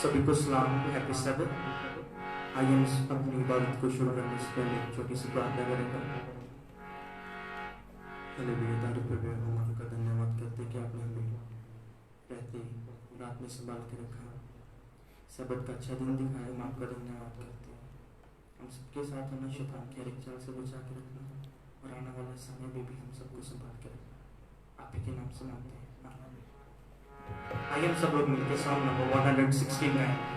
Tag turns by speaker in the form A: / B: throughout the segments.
A: सभी को सलाम, हैप्पी सबत। आइए हम अपनी इबादत को शुरू करने से पहले एक छोटी सी प्रार्थना करेंगे। हालेलुया, तारीफ है भगवान का, धन्यवाद करते कि आपने हमें रहते रात में संभाल के रखा, सबत का अच्छा दिन दिखाया। हम आपका धन्यवाद करते हैं। हम सबके साथ हमें शैतान के हर एक चाल से बचा के रखना और आने वाले समय में भी हम सबको संभाल के रखना, आप ही के नाम से मांगते हैं। आइए हम सब लोग मिलकर सॉन्ग नंबर 169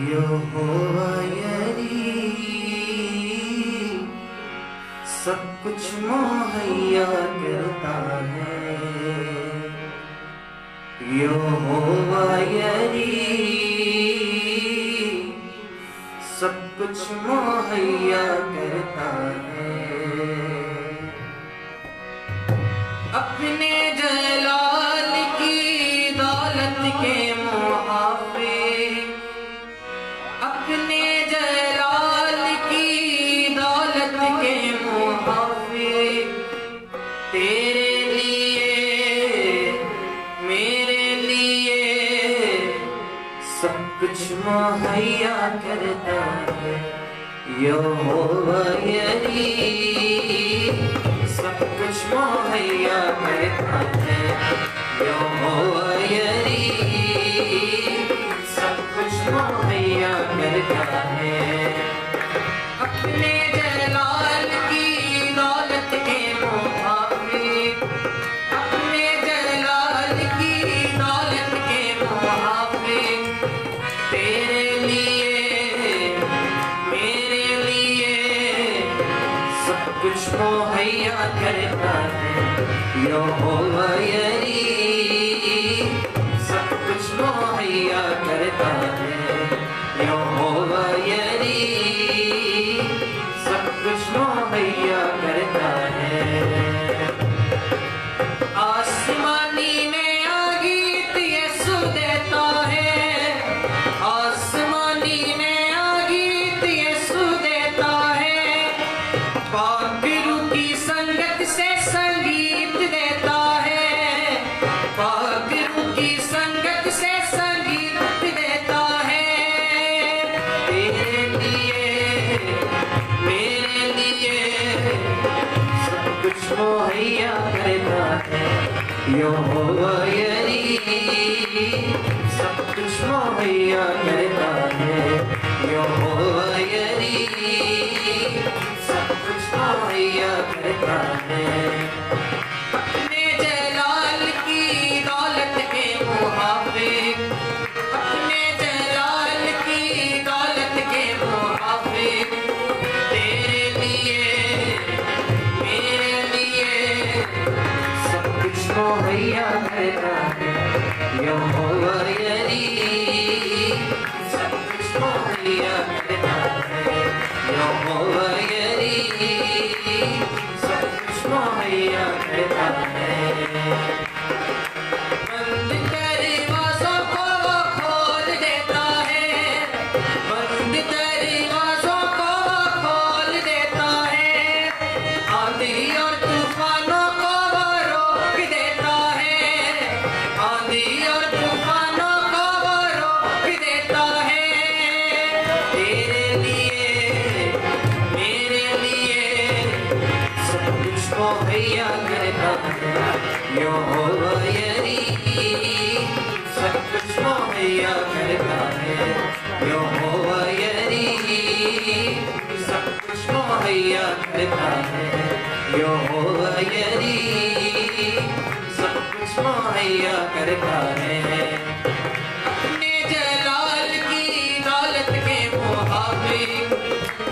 A: यहोवा यरी सब कुछ मुहैया करता है। यहोवा यरी सब कुछ मुहैया करता है। अपने जलाल की दौलत के मुहाफिज, अपने जलाल की दौलत के मुहाफिज, तेरे लिए मेरे लिए सब कुछ मुहैया करता है। यहोवा यरी सब कुछ मुहैया करता है। यहोवा यरी सब कुछ मुहैया करता है। अपने जलाल की दौलत के मुहाफिज, अपने जलाल की दौलत के मुहाफिज, तेरे लिए मेरे लिए सब कुछ मुहैया करता है। यहोवा यरी सब कुछ मुहैया करता है। यहोवा यरी सब कुछ मुहैया करता है। आसमानी में आगीत यीशु देता है, आसमानी में आगीत यीशु देता है। पापिरों की संगत से संगीत देता है, पापिरों की संगत से संगीत देता है। तेरे लिए मेरे लिए सब कुछ मुहैया करता है। यहोवा यरी सब कुछ मुहैया करता है। यहोवा यरी सब कुछ मुहैया करता है। अपने जलाल की दौलत के मुहाफिज, अपने जलाल की दौलत के मुहाफिज, तेरे लिए मेरे लिए सब कुछ मुहैया करता है। यहोवा यरी सब कुछ मुहैया करता है। यहोवा यरी सब कुछ मुहैया करता है। बंद दरवाज़ों को वो खोल देता है, बंद दरवाज़ों को वो खोल देता है। आंधी और तूफानों को वो रोक देता है, आंधी और तूफानों को वो रोक देता है। तेरे लिए मेरे लिए सब कुछ मुहैया करता है। यहोवा यरी सब कुछ मुहैया करता है। यहोवा यरी सब कुछ मुहैया करता है। यहोवा यरी सब कुछ मुहैया करता है। अपने जलाल की दौलत के मुहाफिज,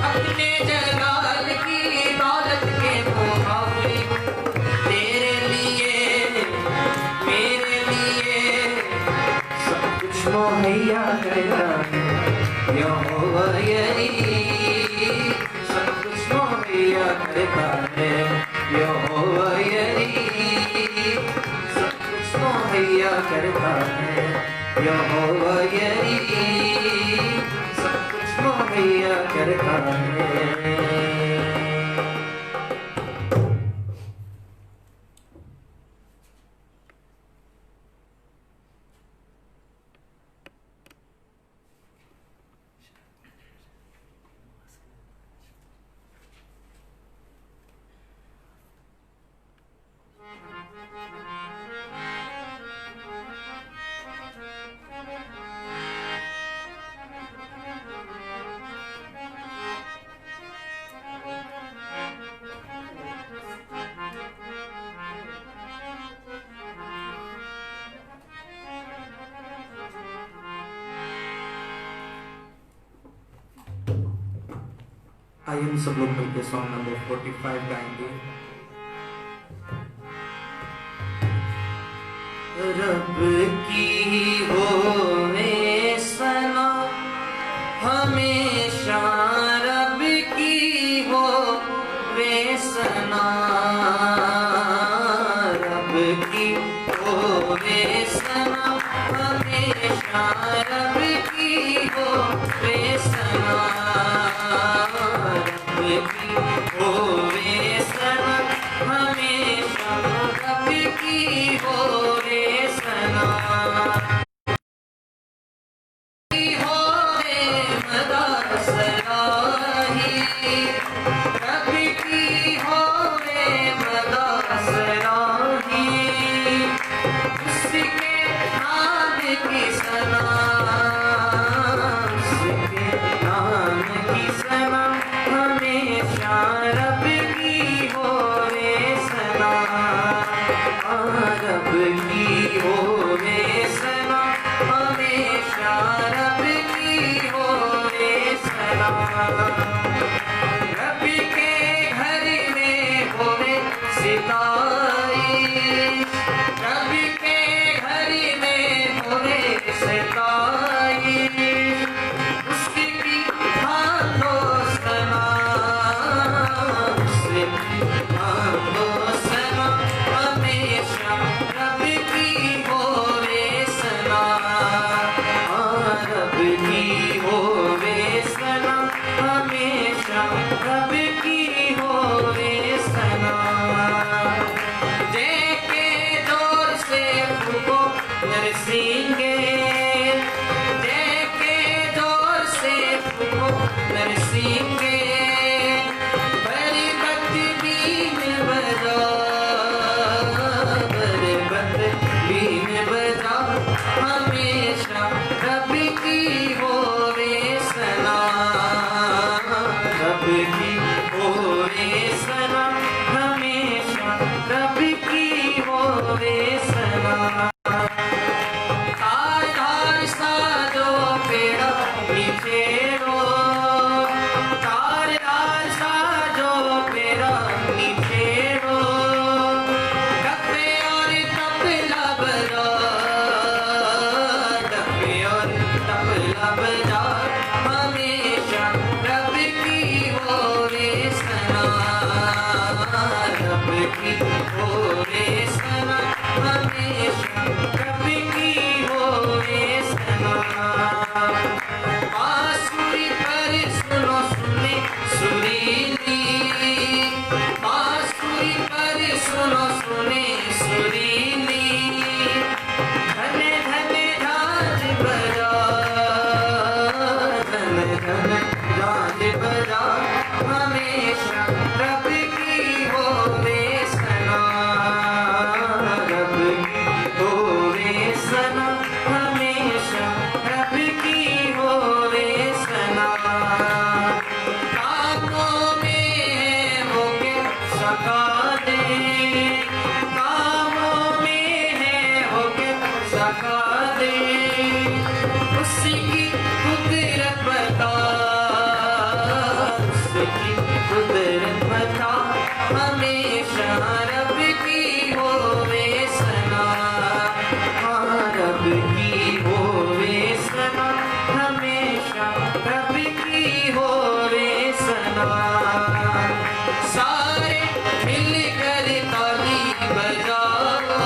A: अपने जलाल की दौलत के मुहाफिज, तेरे लिए मेरे लिए सब कुछ मुहैया करता है। यहोवा यरी सब कुछ मुहैया करता है। यहोवा यरी सब कुछ मुहैया करता है यहोवा यही, सब कुछ मुहैया करता है। आइए हम सब लोग मिलकर सॉन्ग नंबर 45 गाएंगे। रब की होवे सना हमेशा, रब की होवे सना, रब की होवे सना हमेशा, रब की होवे सना, रब की होवे सना हमेशा, रब की होवे सना, होवे मदा सराही, रब की होवे मदा सराही, उसके नाम की सना, उसके नाम की सना हमेशा, रब की होवे सना, रब की होवे सना हमेशा, रब की होवे सना, रब के घर में होवे सिताई, रब के घर में होवे सिताई, उसकी भालो सना, उसकी भालो सना हमेशा, रब की होवे सना, रब की होवे सना हमेशा, रब की होवे सना, जय के जोर से फूको नरसिंगे, जय के जोर से फूको नरसिंगे, बड़ी बत्ती बीन बजा, बड़ी बत्ती बीन बजा हमेशा, रब की होवे सना, रब की होवे सना हमेशा, रब की होवे सना, तार तार साजो पेड़ा नीचे रो, तार तार साजो पेड़ा नीचे रो, डफे और तबला बजा, डफे और तबला बजा हमेशा, रब की होवे सना, रब की होवे सना हमेशा, रब की होवे सना, बांसुरी पर सुनो सुने सुरीली, बांसुरी पर सुनो सुने सुरीली, धन धन झांझ बजा, धन धन झांझ बजा हमेशा, रब की होवे सना, रब की होवे सना हमेशा, रब की होवे सना, कामों में है होके सका दे, कामों में है होके सका दे, उसकी कुदरत बता, उसकी कुदरत बता हमेशा, रब की होवे सना, रब की होवे सना हमेशा, रब की होवे सना, सारे मिलकर ताली बजाओ,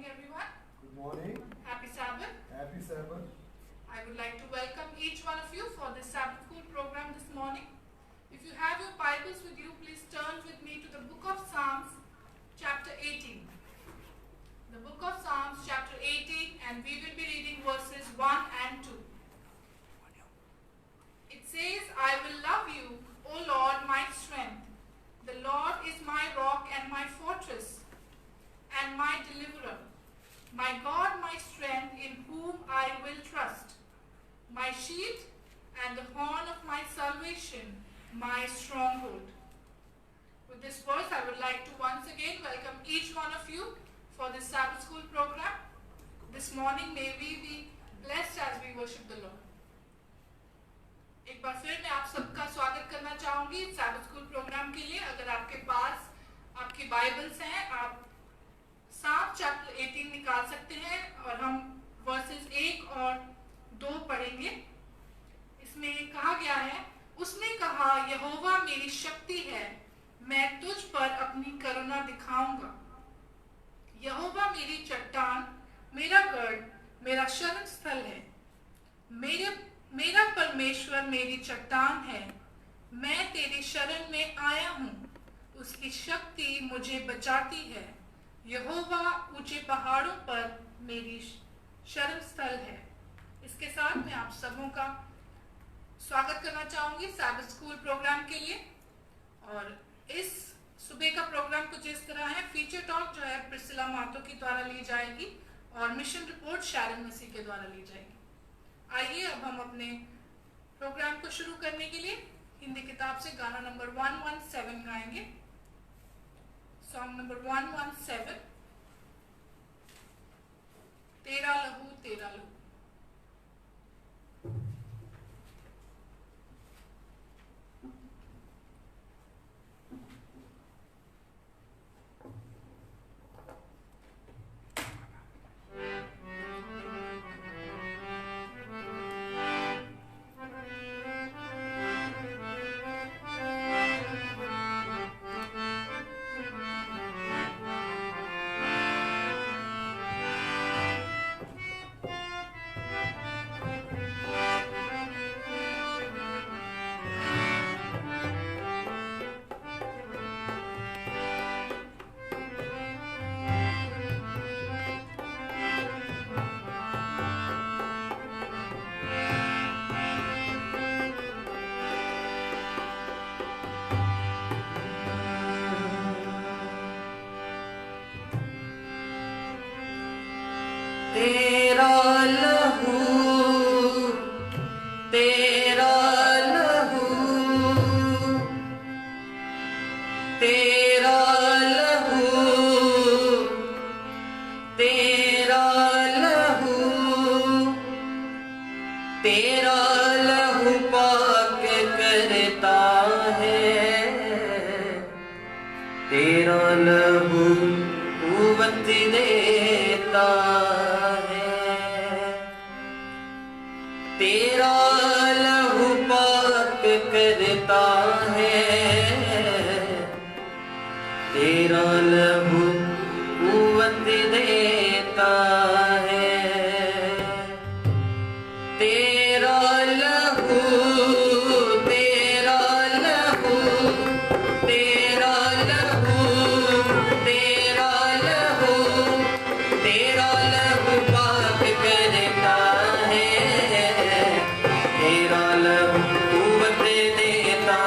B: morning, everyone.
C: Good morning.
B: Happy Sabbath.
C: Happy Sabbath.
B: I would like to welcome each one of you for this Sabbath school program this morning. If you have your Bibles with you, please turn with me to the book of Psalms, chapter 18. The book of Psalms, chapter 18, and we will be reading verses 1 and 2. It says, I will love you, O Lord, my strength. The Lord is my rock and my fortress and my deliverer. My God, my strength, in whom I will trust. My shield and the horn of my salvation, my stronghold. With this verse, I would like to once again welcome each one of you for this Sabbath school program. This morning, may we be blessed as we worship the Lord. एक बार फिर मैं आप सबका स्वागत करना चाहूंगी Sabbath school program के लिए। अगर आपके पास आपकी बाइबल्स हैं, आप Psalm chapter 18 निकाल सकते हैं और हम वर्सेस 1 और 2 पढ़ेंगे। इसमें कहा गया है, उसने कहा, यहोवा मेरी शक्ति है, मैं तुझ पर अपनी करुणा दिखाऊंगा। यहोवा मेरी चट्टान, मेरा गढ़, मेरा शरण स्थल है। मेरा परमेश्वर मेरी चट्टान है, मैं तेरी शरण में आया हूँ। उसकी शक्ति मुझे बचाती है। यहोवा ऊंचे पहाड़ों पर मेरी शरण स्थल है। इसके साथ मैं आप सबों का स्वागत करना चाहूंगी सैबथ स्कूल प्रोग्राम के लिए। और इस सुबह का प्रोग्राम कुछ इस तरह है। फीचर टॉक जो है प्रिसिला मातो के द्वारा ली जाएगी और मिशन रिपोर्ट शैरन मसीह के द्वारा ली जाएगी। आइए अब हम अपने प्रोग्राम को शुरू करने के लिए हिंदी किताब से गाना नंबर 117 गाएंगे। सॉन्ग नंबर 117, तेरा लहू तेरा लहू।
A: तेरा लहू तेरा लहू तेरा लहू तेरा लहू तेरा लहू पाक करता है। तेरा लहू कुव्वत देता है। तेरा लहू पाक करता है। तेरा लहू कुव्वत देता है। तेरा लहू तेरा लहू तेरा लहू तेरा लहू तेरा लहू पाक करता है। तेरा लहू कुव्वत देता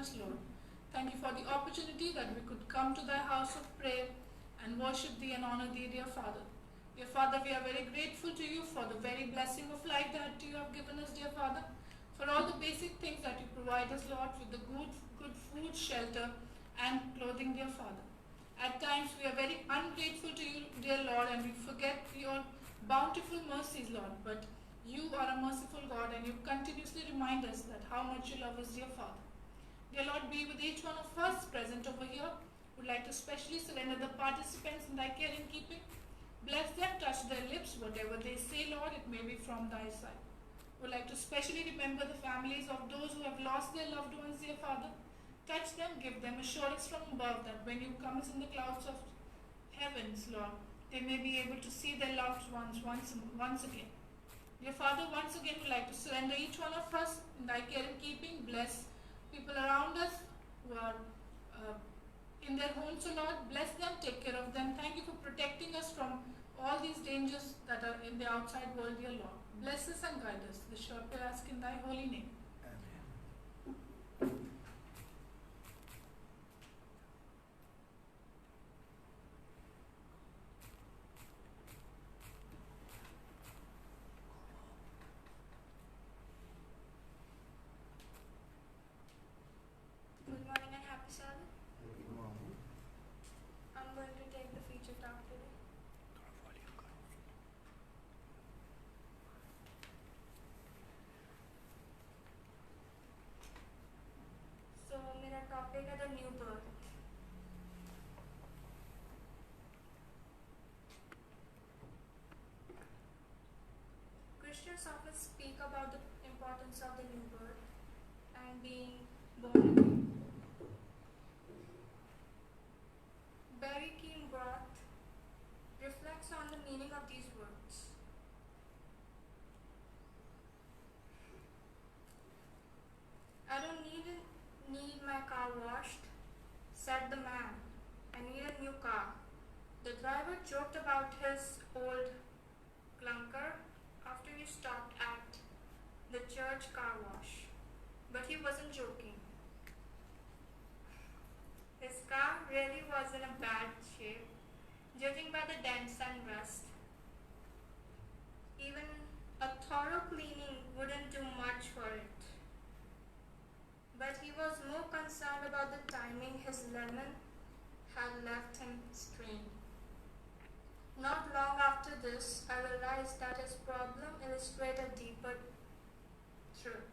B: us, Lord. Thank you for the opportunity that we could come to thy house of prayer and worship thee and honor thee, dear Father. Dear Father, we are very grateful to you for the very blessing of life that you have given us, dear Father, for all the basic things that you provide us, Lord, with the good food, shelter, and clothing, dear Father. At times we are very ungrateful to you, dear Lord, and we forget your bountiful mercies, Lord. But you are a merciful God, and you continuously remind us that how much you love us, dear Father. Dear Lord, be with each one of us present over here. Would like to specially surrender the participants in thy care and keeping. Bless them, touch their lips, whatever they say, Lord, it may be from thy side. Would like to specially remember the families of those who have lost their loved ones, dear Father. Touch them, give them assurance from above that when you come in the clouds of heavens, Lord, they may be able to see their loved ones once again. Dear Father, once again we like to surrender each one of us in thy care and keeping. Bless people around us who are in their homes, O Lord. Bless them, take care of them. Thank you for protecting us from all these dangers that are in the outside world, dear Lord. Bless us and guide us. This short prayer ask in thy holy name.
A: Amen.
C: Good morning and happy Sabbath. I'm going to take the feature talk today. So मेरा topic है the new birth. Christians often speak about the importance of the new birth and being born again. Barry Kimbrough reflects on the meaning of these words. I don't need my car washed, said the man. I need a new car. The driver joked about his old clunker after he stopped at the church car wash. But he wasn't joking. His car really was in a bad shape, judging by the dents and rust. Even a thorough cleaning wouldn't do much for it. But he was more concerned about the timing his lemon had left him strained. Not long after this, I realized that his problem illustrated a deeper truth.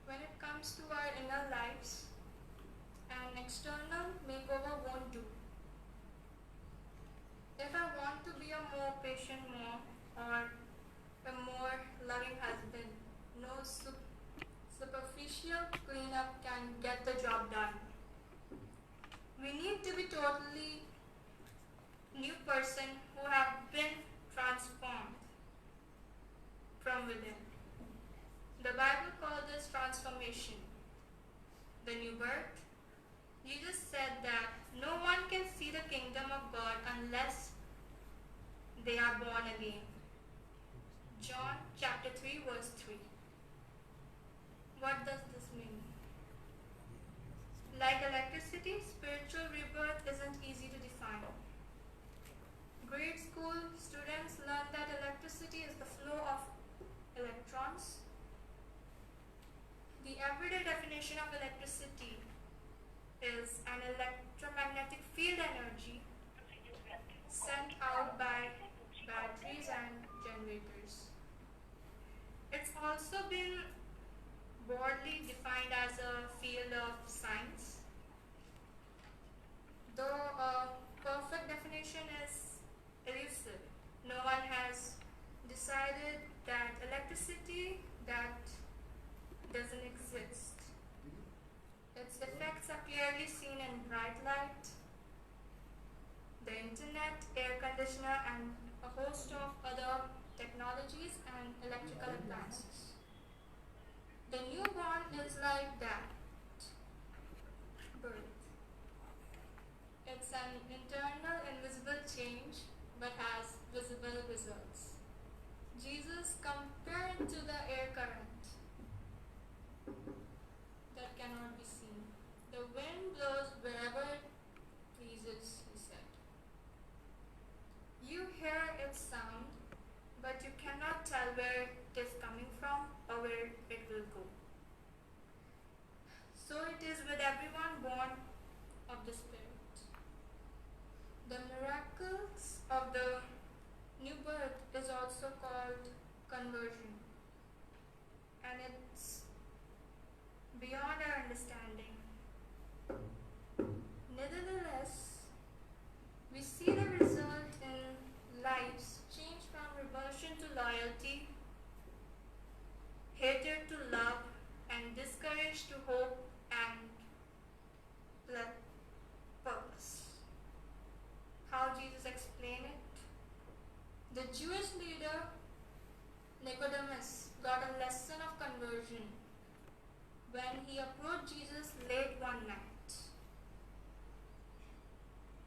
C: When it comes to our inner lives, an external makeover won't do. If I want to be a more patient mom or a more loving husband, no superficial cleanup can get the job done. We need to be totally new person who have been transformed from within. The Bible calls this transformation the new birth. Jesus said that no one can see the kingdom of God unless they are born again. John chapter 3 verse 3. What does this mean? Like electricity, spiritual rebirth isn't easy to define. Grade school students learn that electricity is the flow of electrons. The everyday definition of electricity is an electromagnetic field energy sent out by batteries and generators. It's also been broadly defined as a field of science, though a perfect definition is elusive. No one has decided that electricity that doesn't exist. Its effects are clearly seen in bright light, the internet, air conditioner, and a host of other technologies and electrical appliances. The newborn is like that birth. It's an internal invisible change but has visible results. Jesus compared to the air current that cannot be seen. conversion, and it's beyond our understanding. Nevertheless, we see the result in lives changed from revulsion to loyalty, hatred to love, and discourage to hope and purpose. How Jesus explained it? The Jewish leader Nicodemus got a lesson of conversion when he approached Jesus late one night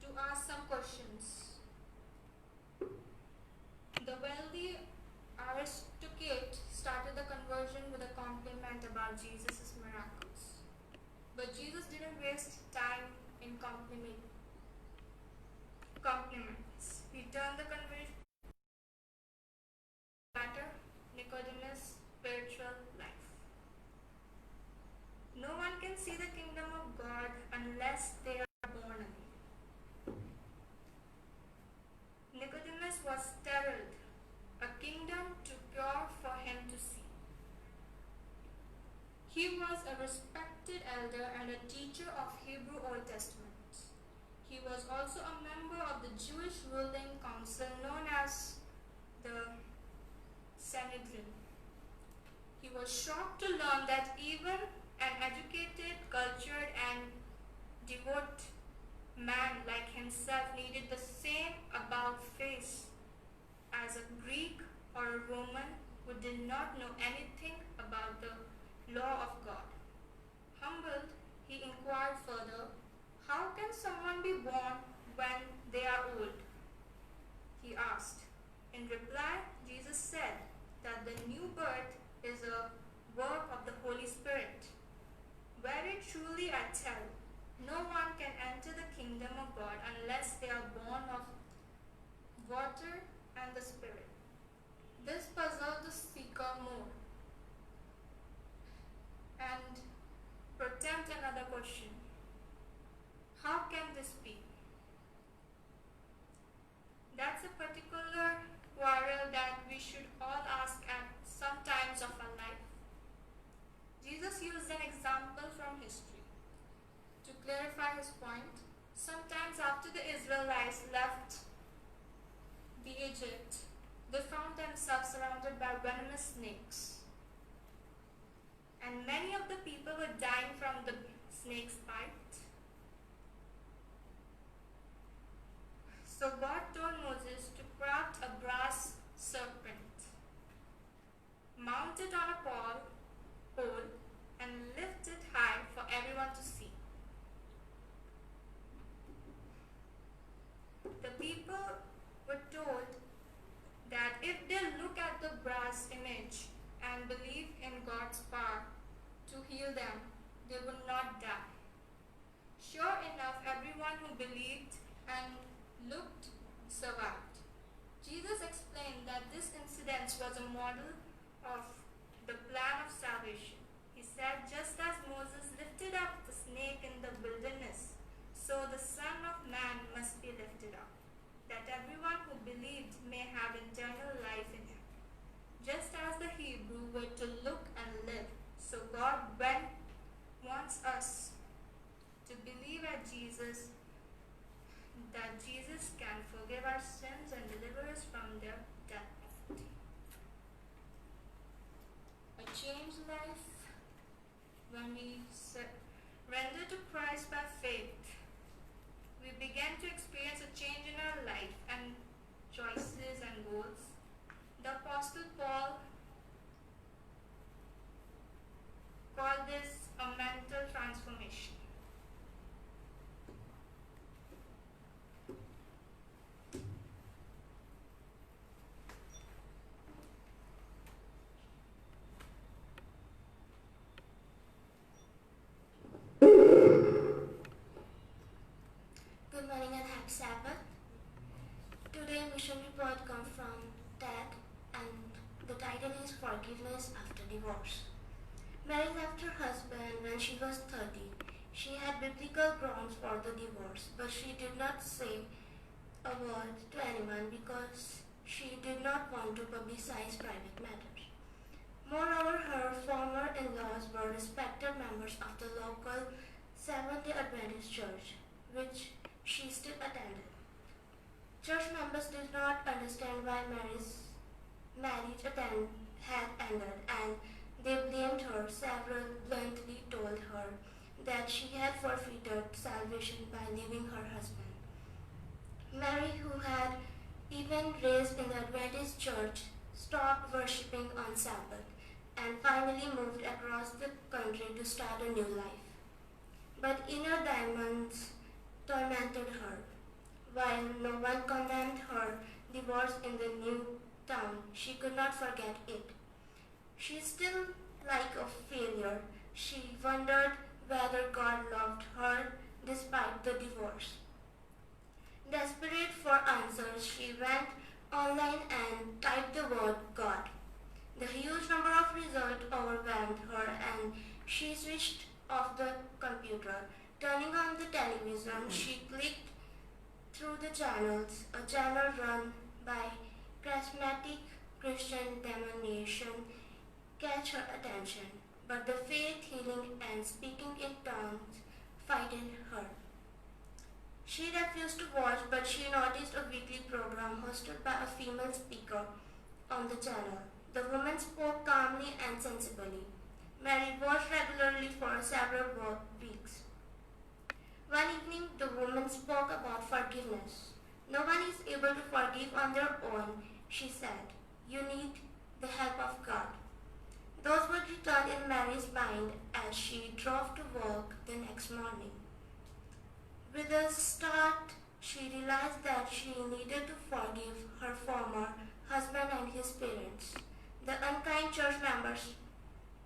C: to ask some questions. The wealthy aristocrat started the conversion with a compliment about Jesus' miracles. But Jesus didn't waste time in compliments. He turned the conversation matter, Nicodemus' spiritual life. No one can see the kingdom of God unless they are born again. Nicodemus was startled, a kingdom too pure for him to see. He was a respected elder and a teacher of Hebrew Old Testament. He was also a member of the Jewish ruling council known as the Sanhedrin. He was shocked to learn that even an educated, cultured, and devout man like himself needed the same about face as a Greek or a Roman who did not know anything about the law of God. Humbled, he inquired further, how can someone be born when they are old? He asked. In reply, Jesus said that the new birth is a work of the Holy Spirit. Very truly I tell, no one can enter the kingdom of God unless they are born of water and the Spirit. This puzzled the speaker more and prompted another question. How can this be? That's a particular quarrel that we should all ask at some times of our life. Jesus used an example from history to clarify his point. Sometimes after the Israelites left the Egypt, they found themselves surrounded by venomous snakes. And many of the people were dying from the snake's bite. So God told Moses to craft a brass serpent, mount it on a pole, and lift it high for everyone to see. The people were told that if they look at the brass image and believe in God's power to heal them, they would not die. Sure enough, everyone who believed and looked survived. Jesus explained that this incident was a model of the plan of salvation. He said, just as Moses lifted up the snake in the wilderness, so the Son of Man must be lifted up, that everyone who believed may have eternal life in him. Just as the Hebrew were to look and live, so God wants us to believe at Jesus, that Jesus can forgive our sins and deliver us from their death. A changed life. When we surrender to Christ by faith, we begin to experience a change in our life and choices and goals. The Apostle Paul called this a mental transformation.
D: Good morning and happy Sabbath. Today mission report comes from Ted and the title is Forgiveness After Divorce. Mary left her husband when she was 30. She had biblical grounds for the divorce, but she did not say a word to anyone because she did not want to publicize private matters. Moreover, her former in-laws were respected members of the local Seventh-day Adventist church, which she still attended. Church members did not understand why Mary's marriage had ended, and they blamed her. Several bluntly told her that she had forfeited salvation by leaving her husband. Mary, who had even raised in the Adventist church, stopped worshipping on Sabbath and finally moved across the country to start a new life. But inner demons tormented her. While no one condemned her divorce in the new town, she could not forget it. She still like a failure. She wondered whether God loved her despite the divorce. Desperate for answers, she went online and typed the word God. The huge number of results overwhelmed her and she switched off the computer. Turning on the television, she clicked through the channels. A channel run by charismatic Christian denomination catch her attention, but the faith, healing, and speaking in tongues frightened her. She refused to watch, but she noticed a weekly program hosted by a female speaker on the channel. The woman spoke calmly and sensibly. Mary watched regularly for several weeks. One evening, the woman spoke about forgiveness. No one is able to forgive on their own, she said. You need the help of God. Those words returned in Mary's mind as she drove to work the next morning. With a start, she realized that she needed to forgive her former husband and his parents, the unkind church members,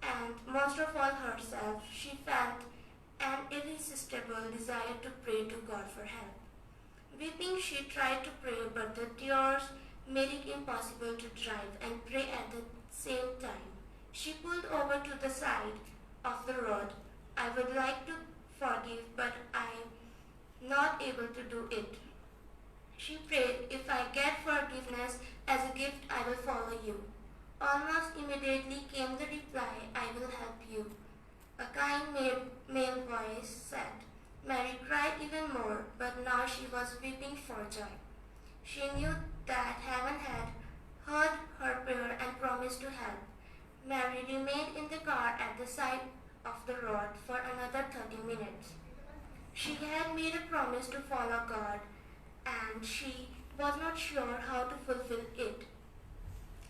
D: and most of all herself. She felt an irresistible desire to pray to God for help. Weeping, she tried to pray, but the tears made it impossible to drive and pray at the same time. She pulled over to the side of the road. I would like to forgive, but I'm not able to do it. She prayed, if I get forgiveness as a gift, I will follow you. Almost immediately came the reply, I will help you. A kind male voice said. Mary cried even more, but now she was weeping for joy. She knew that heaven had heard her prayer and promised to help. Mary remained in the car at the side of the road for another 30 minutes. She had made a promise to follow God, and she was not sure how to fulfill it.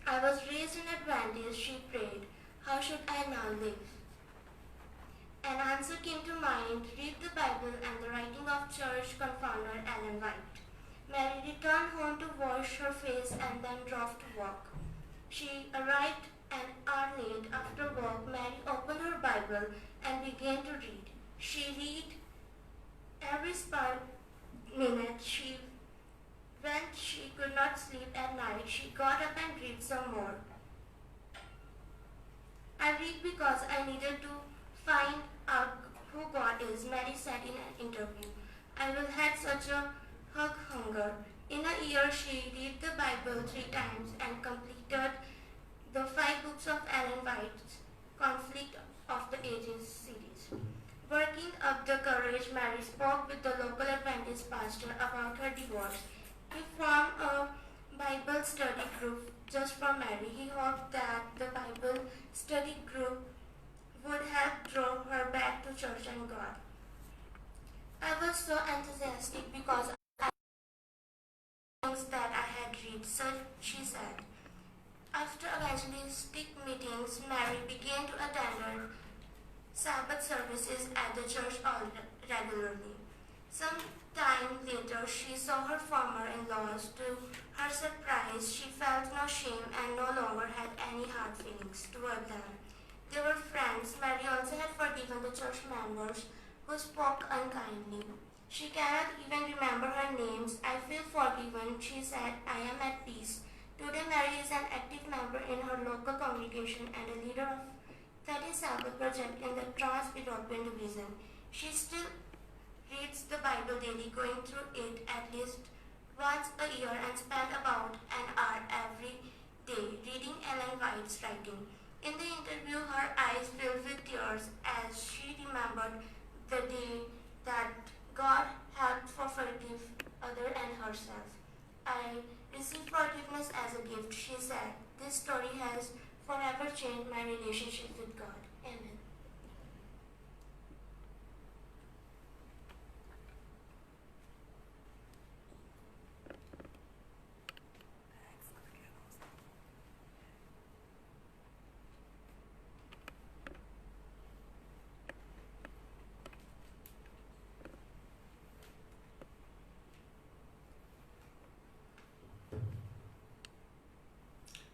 D: I was raised in Adventist, she prayed. How should I now live? An answer came to mind, read the Bible and the writing of church confounder Ellen White. Mary returned home to wash her face and then drove to work. She arrived an hour late. After work, Mary opened her Bible and began to read. She read every spare minute. When she could not sleep at night, she got up and read some more. I read because I needed to find out who God is, Mary said in an interview. I will have such a hug hunger. In a year, she read the Bible 3 times and completed the 5 books of Ellen White's Conflict of the Ages series. Working up the courage, Mary spoke with the local Adventist pastor about her divorce. He formed a Bible study group just for Mary. He hoped that the Bible study group would help draw her back to church and God. I was so enthusiastic because I things that I had read, so she said. After evangelistic meetings, Mary began to attend Sabbath services at the church regularly. Some time later, she saw her former-in-laws. To her surprise, she felt no shame and no longer had any hard feelings toward them. They were friends. Mary also had forgiven the church members who spoke unkindly. She cannot even remember her names. I feel forgiven, she said. I am at peace. Today, Mary is an active member in her local congregation and a leader of 30 Sabbath Project in the Trans-European Division. She still reads the Bible daily, going through it at least once a year and spent about an hour every day reading Ellen White's writing. In the interview, her eyes filled with tears as she remembered the day that God helped her forgive others and herself. I received forgiveness as a gift, she said. This story has forever changed my relationship with God. Amen.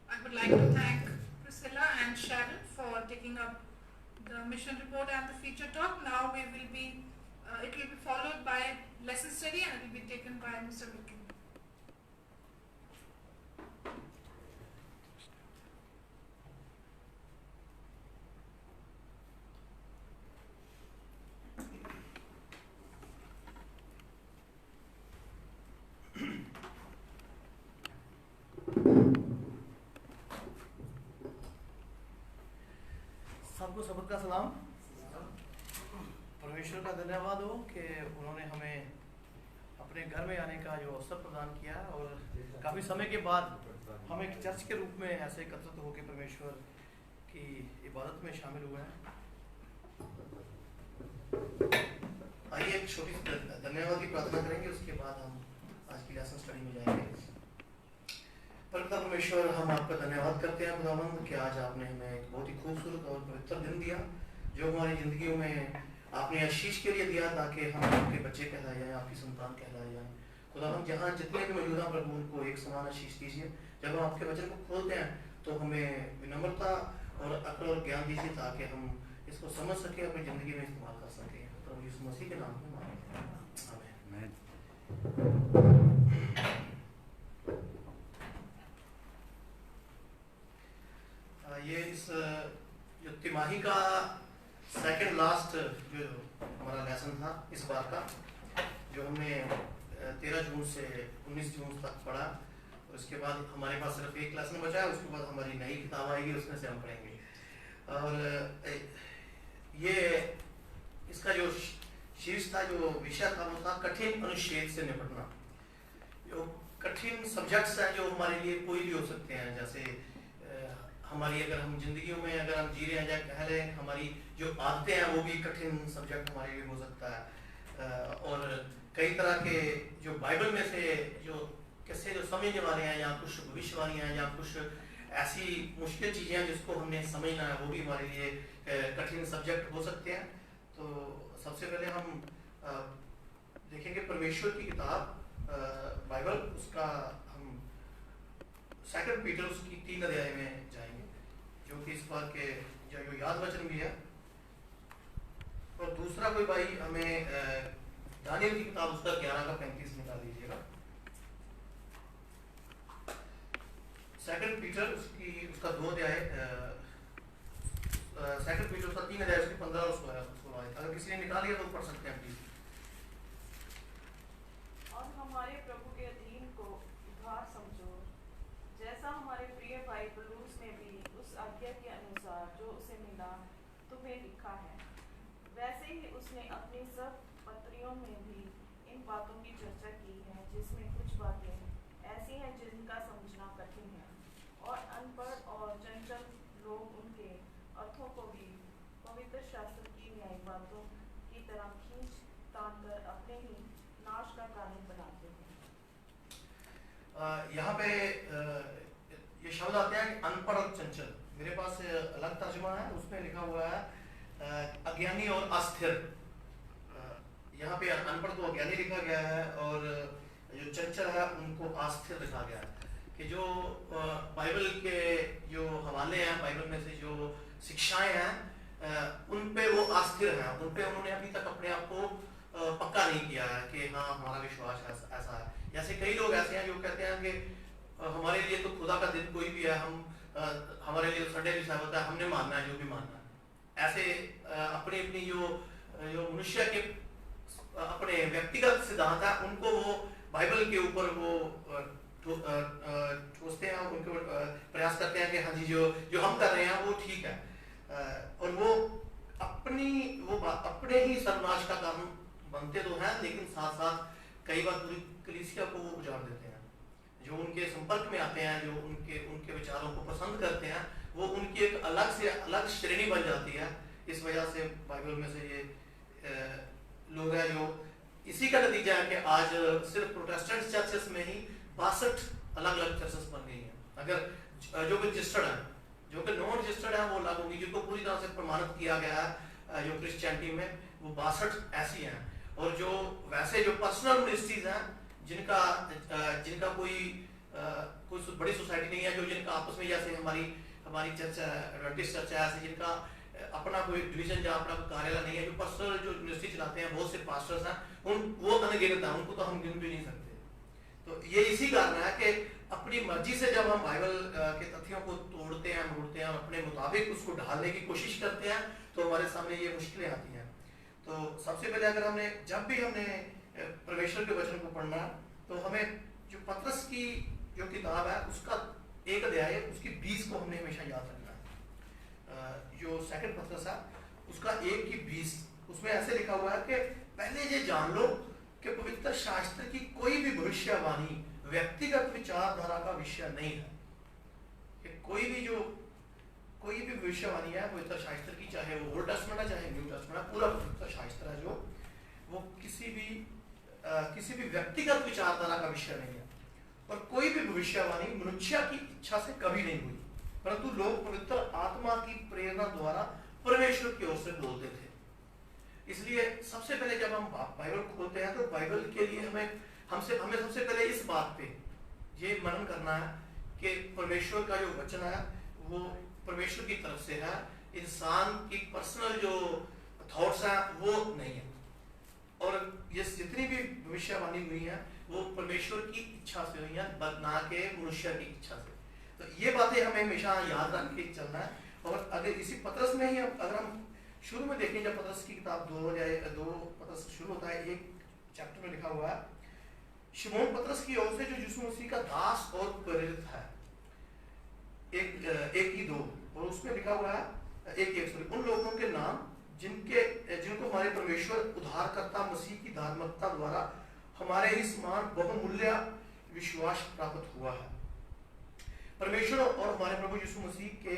B: I would like to thank Priscilla and Sharon for taking up the mission report and the feature talk. Now it will be followed by lesson study and it will be taken by Mr. Wilkin.
E: सबको सबक का सलाम। परमेश्वर का धन्यवाद हो कि उन्होंने हमें अपने घर में आने का जो अवसर प्रदान किया और काफ़ी समय के बाद हम एक चर्च के रूप में ऐसे एकत्रित होकर परमेश्वर की इबादत में शामिल हुए हैं। आइए एक छोटी सी धन्यवाद की प्रार्थना करेंगे, उसके बाद हम आज की लेसन स्टडी में जाएंगे। परमपिता परमेश्वर, हम आपका धन्यवाद करते हैं खुदावंद कि आज आपने हमें एक बहुत ही खूबसूरत और पवित्र दिन दिया, जो हमारी ज़िंदगियों में आपने आशीष के लिए दिया ताकि हम आपके बच्चे कहलाए जाएं, आपकी संतान कहलाए जाएं। खुदावंद, जहाँ जितने भी मौजूद हैं प्रभु उनको एक समान आशीष दीजिए। जब हम आपके वचन को खोलते हैं तो हमें विनम्रता और अक्ल और ज्ञान दीजिए ताकि हम इसको समझ सकें, अपनी ज़िंदगी में इस्तेमाल कर सकें। प्रभु यीशु मसीह के नाम में मांगते हैं, आमीन। ये इस जो तिमाही का सेकंड लास्ट जो हमारा लेसन था इस बार का, जो हमने 13 जून से 19 जून तक पढ़ा, और उसके बाद हमारे पास सिर्फ एक लेसन बचा है। उसके बाद हमारी नई किताब आएगी, उसमें से हम पढ़ेंगे। और ये इसका जो शीर्ष था, जो विषय था, वो था कठिन अनुच्छेद से निपटना। जो कठिन सब्जेक्ट्स हैं जो हमारे लिए कोई भी हो सकते हैं, जैसे हमारी अगर हम जिंदगियों में अगर हम जी रहे हैं, या कह रहे हैं हमारी जो आदतें हैं वो भी कठिन सब्जेक्ट हमारे लिए हो सकता है। और कई तरह के जो बाइबल में से जो किस्से जो समझने वाले हैं, या कुछ भविष्यवाणियाँ हैं, या कुछ ऐसी मुश्किल चीज़ें हैं जिसको हमने समझना है, वो भी हमारे लिए कठिन सब्जेक्ट हो सकते हैं। तो सबसे पहले हम देखेंगे परमेश्वर की किताब बाइबल, उसका हम 2 पीटर उसकी 3 अध्याय में जाएंगे, जो कि इस बार के जो याद वचन भी है। और दूसरा कोई भाई हमें दानियल की किताब उसका 11:35 निकाल दीजिएगा। 2 पीटर उसका 2 अध्याय, 2 पीटर उसका 3 अध्याय, उसकी 15 और 16। अगर किसी ने निकाल लिया तो पढ़ सकते हैं प्लीज।
F: और हमारे प्रभु के अधीन को उद्धार समझो, जैसा हमारे प्रिय भाई पौलुस ने भी उस आज्ञा के अनुसार जो उसे मिला तुम्हें लिखा है, वैसे ही उसने अपनी सब पत्रियों में भी इन बातों की चर्चा की है, जिसमें कुछ बातें ऐसी हैं जिनका समझना कठिन है, और अनपढ़ और चंचल लोग उनके अर्थों को भी पवित्र शास्त्र की न्याय बातों की तरह खींच तान कर अपने ही नाश का कारण बनाते हैं।
E: यहाँ पे ये शब्द आते हैं अनपढ़ और चंचल। मेरे पास अलग तर्जुमा है, उसमें लिखा हुआ है अज्ञानी और अस्थिर। यहाँ पे अनपढ़ को अज्ञानी लिखा गया है, और जो चंचल है उनको अस्थिर लिखा गया है। कि जो बाइबल के जो हवाले हैं, बाइबल में से जो शिक्षाएं हैं, उन पे वो अस्थिर हैं, उन पे उन्होंने अभी तक अपने आप को पक्का नहीं किया है कि हाँ हमारा विश्वास ऐसा है। जैसे कई लोग ऐसे हैं जो कहते हैं कि हमारे लिए तो खुदा का दिन कोई भी है, हम हमारे लिए संडे भी होता है, हमने मानना है जो भी मानना है। ऐसे अपनी जो मनुष्य के अपने व्यक्तिगत सिद्धांत है उनको वो बाइबल के ऊपर वो ठोसते हैं, उनके प्रयास करते हैं कि हाँ जी जो हम कर रहे हैं वो ठीक है, और वो अपने ही सर्वनाश का कारण बनते तो हैं, लेकिन साथ साथ कई बार पूरी कलीसिया को वो उजाड़ देते हैं। जो उनके संपर्क में आते हैं, जो उनके विचारों को पसंद करते हैं, वो उनकी एक अलग श्रेणी बन जाती है। इस वजह से बाइबल में से ये लोग हैं जो इसी का नतीजा है कि आज सिर्फ प्रोटेस्टेंट चर्चेस में ही 62 अलग अलग चर्चेस बन गई हैं। अगर जो कि रजिस्टर्ड है, जो कि नॉन रजिस्टर्ड है, वो अलग होगी, जिनको पूरी तरह से प्रमाणित किया गया है जो क्रिश्चियनिटी में, वो 62 ऐसी हैं। और जो वैसे जो पर्सनल मिनिस्ट्रीज हैं, जिनका कोई बड़ी सोसाइटी नहीं है, जो जिनका आपस में, जैसे हमारी चर्च एडवेंटिस्ट चर्च है, ऐसे जिनका अपना कोई डिवीजन या अपना कोई कार्यालय नहीं है, जो पर्सनल जो मिनिस्ट्री चलाते हैं, बहुत से पास्टर्स हैं, वो अनगिनत हैं, उनको तो हम गिन भी नहीं सकते। तो ये इसी कारण है कि अपनी मर्जी से जब हम बाइबल के तथ्यों को तोड़ते हैं, मोड़ते हैं और अपने मुताबिक उसको ढालने की कोशिश करते हैं, तो हमारे सामने ये मुश्किलें आती हैं। तो सबसे पहले अगर जब भी हमने परमेश्वर के वचन को पढ़ना, तो हमें जो पतरस की जो किताब है उसका 1 अध्याय उसकी 20 को हमने हमेशा याद रखना है। जो सेकंड पतरस है उसका 1 की 20, उसमें ऐसे लिखा हुआ है कि पहले ये जान लो कि पवित्र शास्त्र की कोई भी भविष्यवाणी व्यक्तिगत विचारधारा का विषय नहीं है। कि कोई भी भविष्यवाणी है पवित्र शास्त्र की, चाहे वो ओल्ड टेस्टमेंट है चाहे न्यू टेस्टमेंट है, पूरा पवित्र शास्त्र है जो वो किसी भी व्यक्तिगत विचारधारा का विषय नहीं है। और कोई भी भविष्यवाणी मनुष्य की इच्छा से कभी नहीं हुई, परंतु लोग पवित्र आत्मा की प्रेरणा द्वारा परमेश्वर की ओर से बोलते थे। इसलिए सबसे पहले जब हम बाइबल खोलते हैं, तो बाइबल के लिए हमें सबसे पहले इस बात पे ये मनन करना है कि परमेश्वर का जो वचन है वो परमेश्वर की तरफ से है, इंसान की पर्सनल जो थॉट्स हैं वो नहीं है। और ये जितनी भी भविष्यवाणी हुई है वो परमेश्वर की इच्छा से हुई है, ना कि मनुष्य की इच्छा से। तो ये बातें हमें हमेशा याद रख के चलना है। और अगर इसी पतरस में ही अगर हम शुरू में देखें, जब पतरस की किताब 2 पतरस शुरू होता है, 1 चैप्टर में लिखा हुआ है, शिमोन पतरस की ओर से जो यीशु मसीह का दास और प्रेरित है, 1:2, और उसमें लिखा हुआ है 1:1, उन लोगों के नाम जिनको हमारे परमेश्वर उद्धारकर्ता मसीह की धार्मिकता द्वारा हमारे ही समान बहुमूल्य विश्वास प्राप्त हुआ है। परमेश्वर और हमारे प्रभु यीशु मसीह के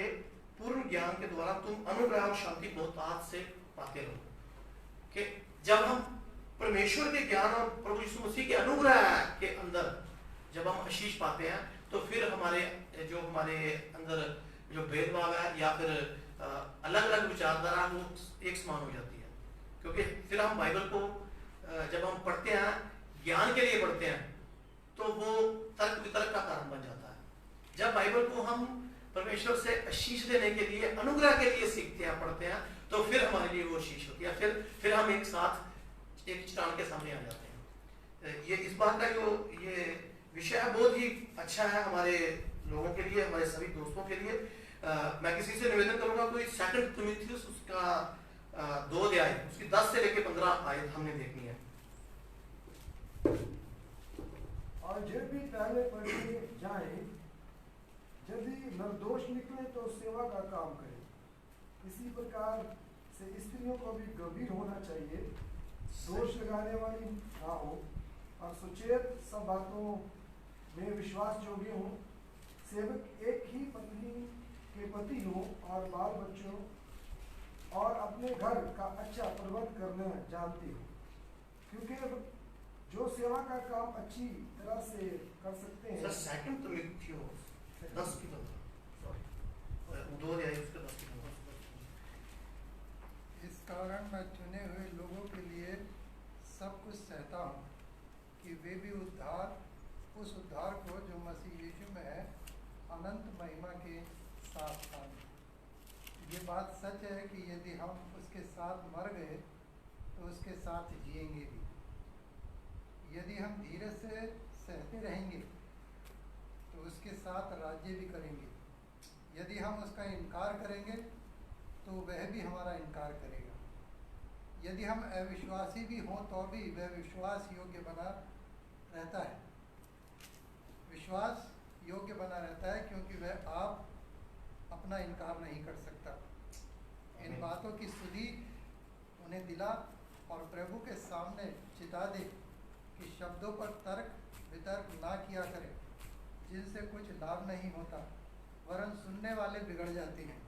E: पूर्ण ज्ञान के द्वारा तुम अनुग्रह और शांति बहुतायत से पाते रहो। कि जब हम परमेश्वर के ज्ञान और प्रभु यीशु मसीह के अनुग्रह के अंदर जब हम आशीष पाते हैं, तो फिर हमारे अंदर जो भेदभाव है या फिर अलग अलग विचारधारा वो एक समान हो जाती है। क्योंकि फिर हम बाइबल को जब हम पढ़ते हैं, ज्ञान के लिए पढ़ते हैं, तो वो तर्क वितर्क का कारण बन जाता है। जब बाइबल को हम परमेश्वर से आशीष देने के लिए, अनुग्रह के लिए सीखते हैं, पढ़ते हैं, तो फिर हमारे लिए वो आशीष होती है। फिर हम एक साथ एक चट्टान के सामने आ जाते हैं। ये इस बात का जो ये विषय है बहुत ही अच्छा है हमारे लोगों के लिए, हमारे सभी दोस्तों के लिए। मैं किसी से निवेदन करूंगा, कोई 2 तीमुथियुस उसका 2 अध्याय उसकी 10 से लेकर 15 आयत हमने देखनी है।
G: और जब भी पहले पढ़ने जाए, यदि निर्दोष निकले तो सेवा का काम करे। इसी प्रकार से स्त्रियों को भी गंभीर होना चाहिए, दोष लगाने वाली ना हो और सुचेत, सब बातों में विश्वास योग्य हो, सेवक एक ही पत्नी के पति हो और बाल बच्चों और अपने घर का अच्छा प्रबंध करना जानती हो। क्योंकि जो सेवा का काम अच्छी तरह से कर सकते हैं।
E: 2 तीमुथियुस 10 की 15, 2 अध्याय उसके 10 की 15।
H: इस कारण मैं चुने हुए लोगों के लिए सब कुछ सहता हूँ कि वे भी उस उद्धार को जो मसीह यीशु में है अनंत महिमा के साथ पाएं। ये बात सच है कि यदि हम उसके साथ मर गए तो उसके साथ जिएंगे भी। यदि हम धीरज से सहते रहेंगे तो उसके साथ राज्य भी करेंगे। यदि हम उसका इनकार करेंगे तो वह भी हमारा इनकार करेगा। यदि हम अविश्वासी भी हों तो भी वह विश्वास योग्य बना रहता है, विश्वास योग्य बना रहता है, क्योंकि वह आप अपना इनकार नहीं कर सकता। इन बातों की सुधि उन्हें दिला और प्रभु के सामने चिता दे कि शब्दों पर तर्क वितर्क ना किया करें, जिनसे कुछ लाभ नहीं होता, वरन सुनने वाले बिगड़ जाते हैं।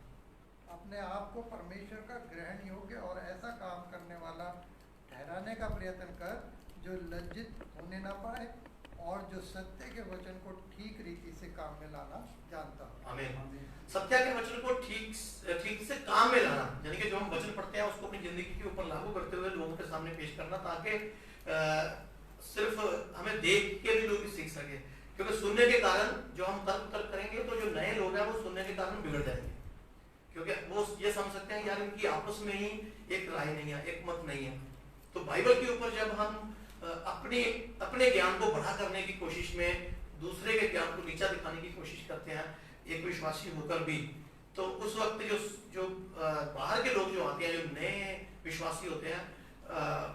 H: अपने आप को परमेश्वर का ग्रहण योग्य और ऐसा काम करने वाला ठहराने का प्रयत्न कर, जो लज्जित होने ना पाए और जो सत्य के वचन को ठीक रीति से काम में लाना जानता हो।
E: आमीन। सत्य के वचन को ठीक से काम में लाना, यानी कि जो हम वचन पढ़ते हैं उसको अपनी जिंदगी के ऊपर लागू करते हुए लोगों के सामने पेश करना, ताकि सिर्फ हमें देख के भी लोग सीख सके। क्योंकि सुनने के कारण जो हम तर्क करेंगे तो जो नए लोग हैं वो सुनने के कारण बिगड़ जाएंगे, क्योंकि वो ये समझ सकते हैं यार इनकी आपस में ही एक राय नहीं है, एक मत नहीं है। तो बाइबल के ऊपर जब हम अपने ज्ञान को बढ़ा करने की कोशिश में दूसरे के ज्ञान को नीचा दिखाने की कोशिश करते हैं एक विश्वासी होकर भी, तो उस वक्त जो बाहर के लोग जो आते हैं, जो नए विश्वासी होते हैं,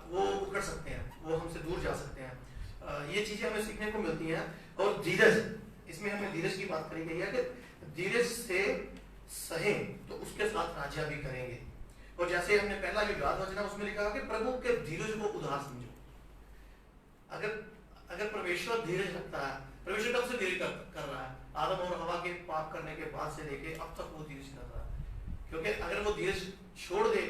E: वो उखड़ सकते हैं, वो हमसे दूर जा सकते हैं। ये चीजें हमें सीखने को मिलती हैं। और धीरज, इसमें हमें धीरज की बात करी गई है कि धीरज से सहे तो उसके साथ राज्य भी करेंगे। और जैसे हमने पहला जो याद वचन है उसमें लिखा है कि प्रभु के धीरज को उदार समझो। अगर परमेश्वर धीरज रखता है, परमेश्वर कब से धीरज कर रहा है? आदम और हवा के पाप करने के बाद से लेके अब तक वो धीरज कर रहा है। क्योंकि अगर वो धीरज छोड़ दे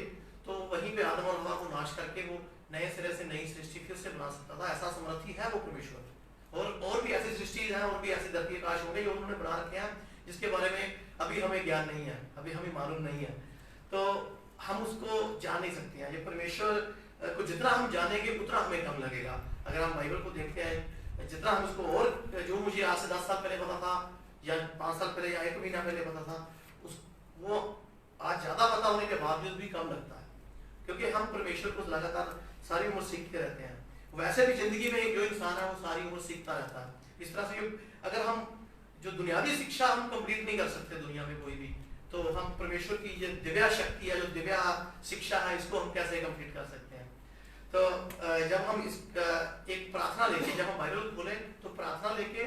E: तो वहीं पे आदम और हवा को नाश करके वो नए सिरे से नई सृष्टि फिर से बना सकता था। ऐसा समर्थी है वो परमेश्वर। और भी ऐसी सृष्टि है, और भी ऐसी धरती आकाश होंगे जो उन्होंने बना रखे हैं, जिसके बारे में अभी हमें ज्ञान नहीं है, अभी हमें मालूम नहीं है, तो हम उसको जान नहीं सकते हैं। ये परमेश्वर को जितना हम जानेंगे उतना हमें कम लगेगा। अगर हम बाइबल को देखते हैं, जितना हम उसको, और जो मुझे आज से 10 साल पहले पता था या 5 साल पहले या 1 महीना पहले पता था, वो आज ज्यादा पता होने के बावजूद भी कम लगता है, क्योंकि हम परमेश्वर को लगातार सारी उम्र सीखते रहते हैं। वैसे भी जिंदगी में जो इंसान है वो सारी उम्र सीखता रहता है। इस तरह से अगर हम जो दुनियावी शिक्षा हम कंप्लीट नहीं कर सकते दुनिया में कोई भी, तो हम परमेश्वर की ये दिव्या शक्ति है, जो दिव्या शिक्षा है, इसको हम कैसे कंप्लीट कर सकते हैं? तो जब हम इस एक प्रार्थना लेके, जब हम बाइबल खोलें तो प्रार्थना लेके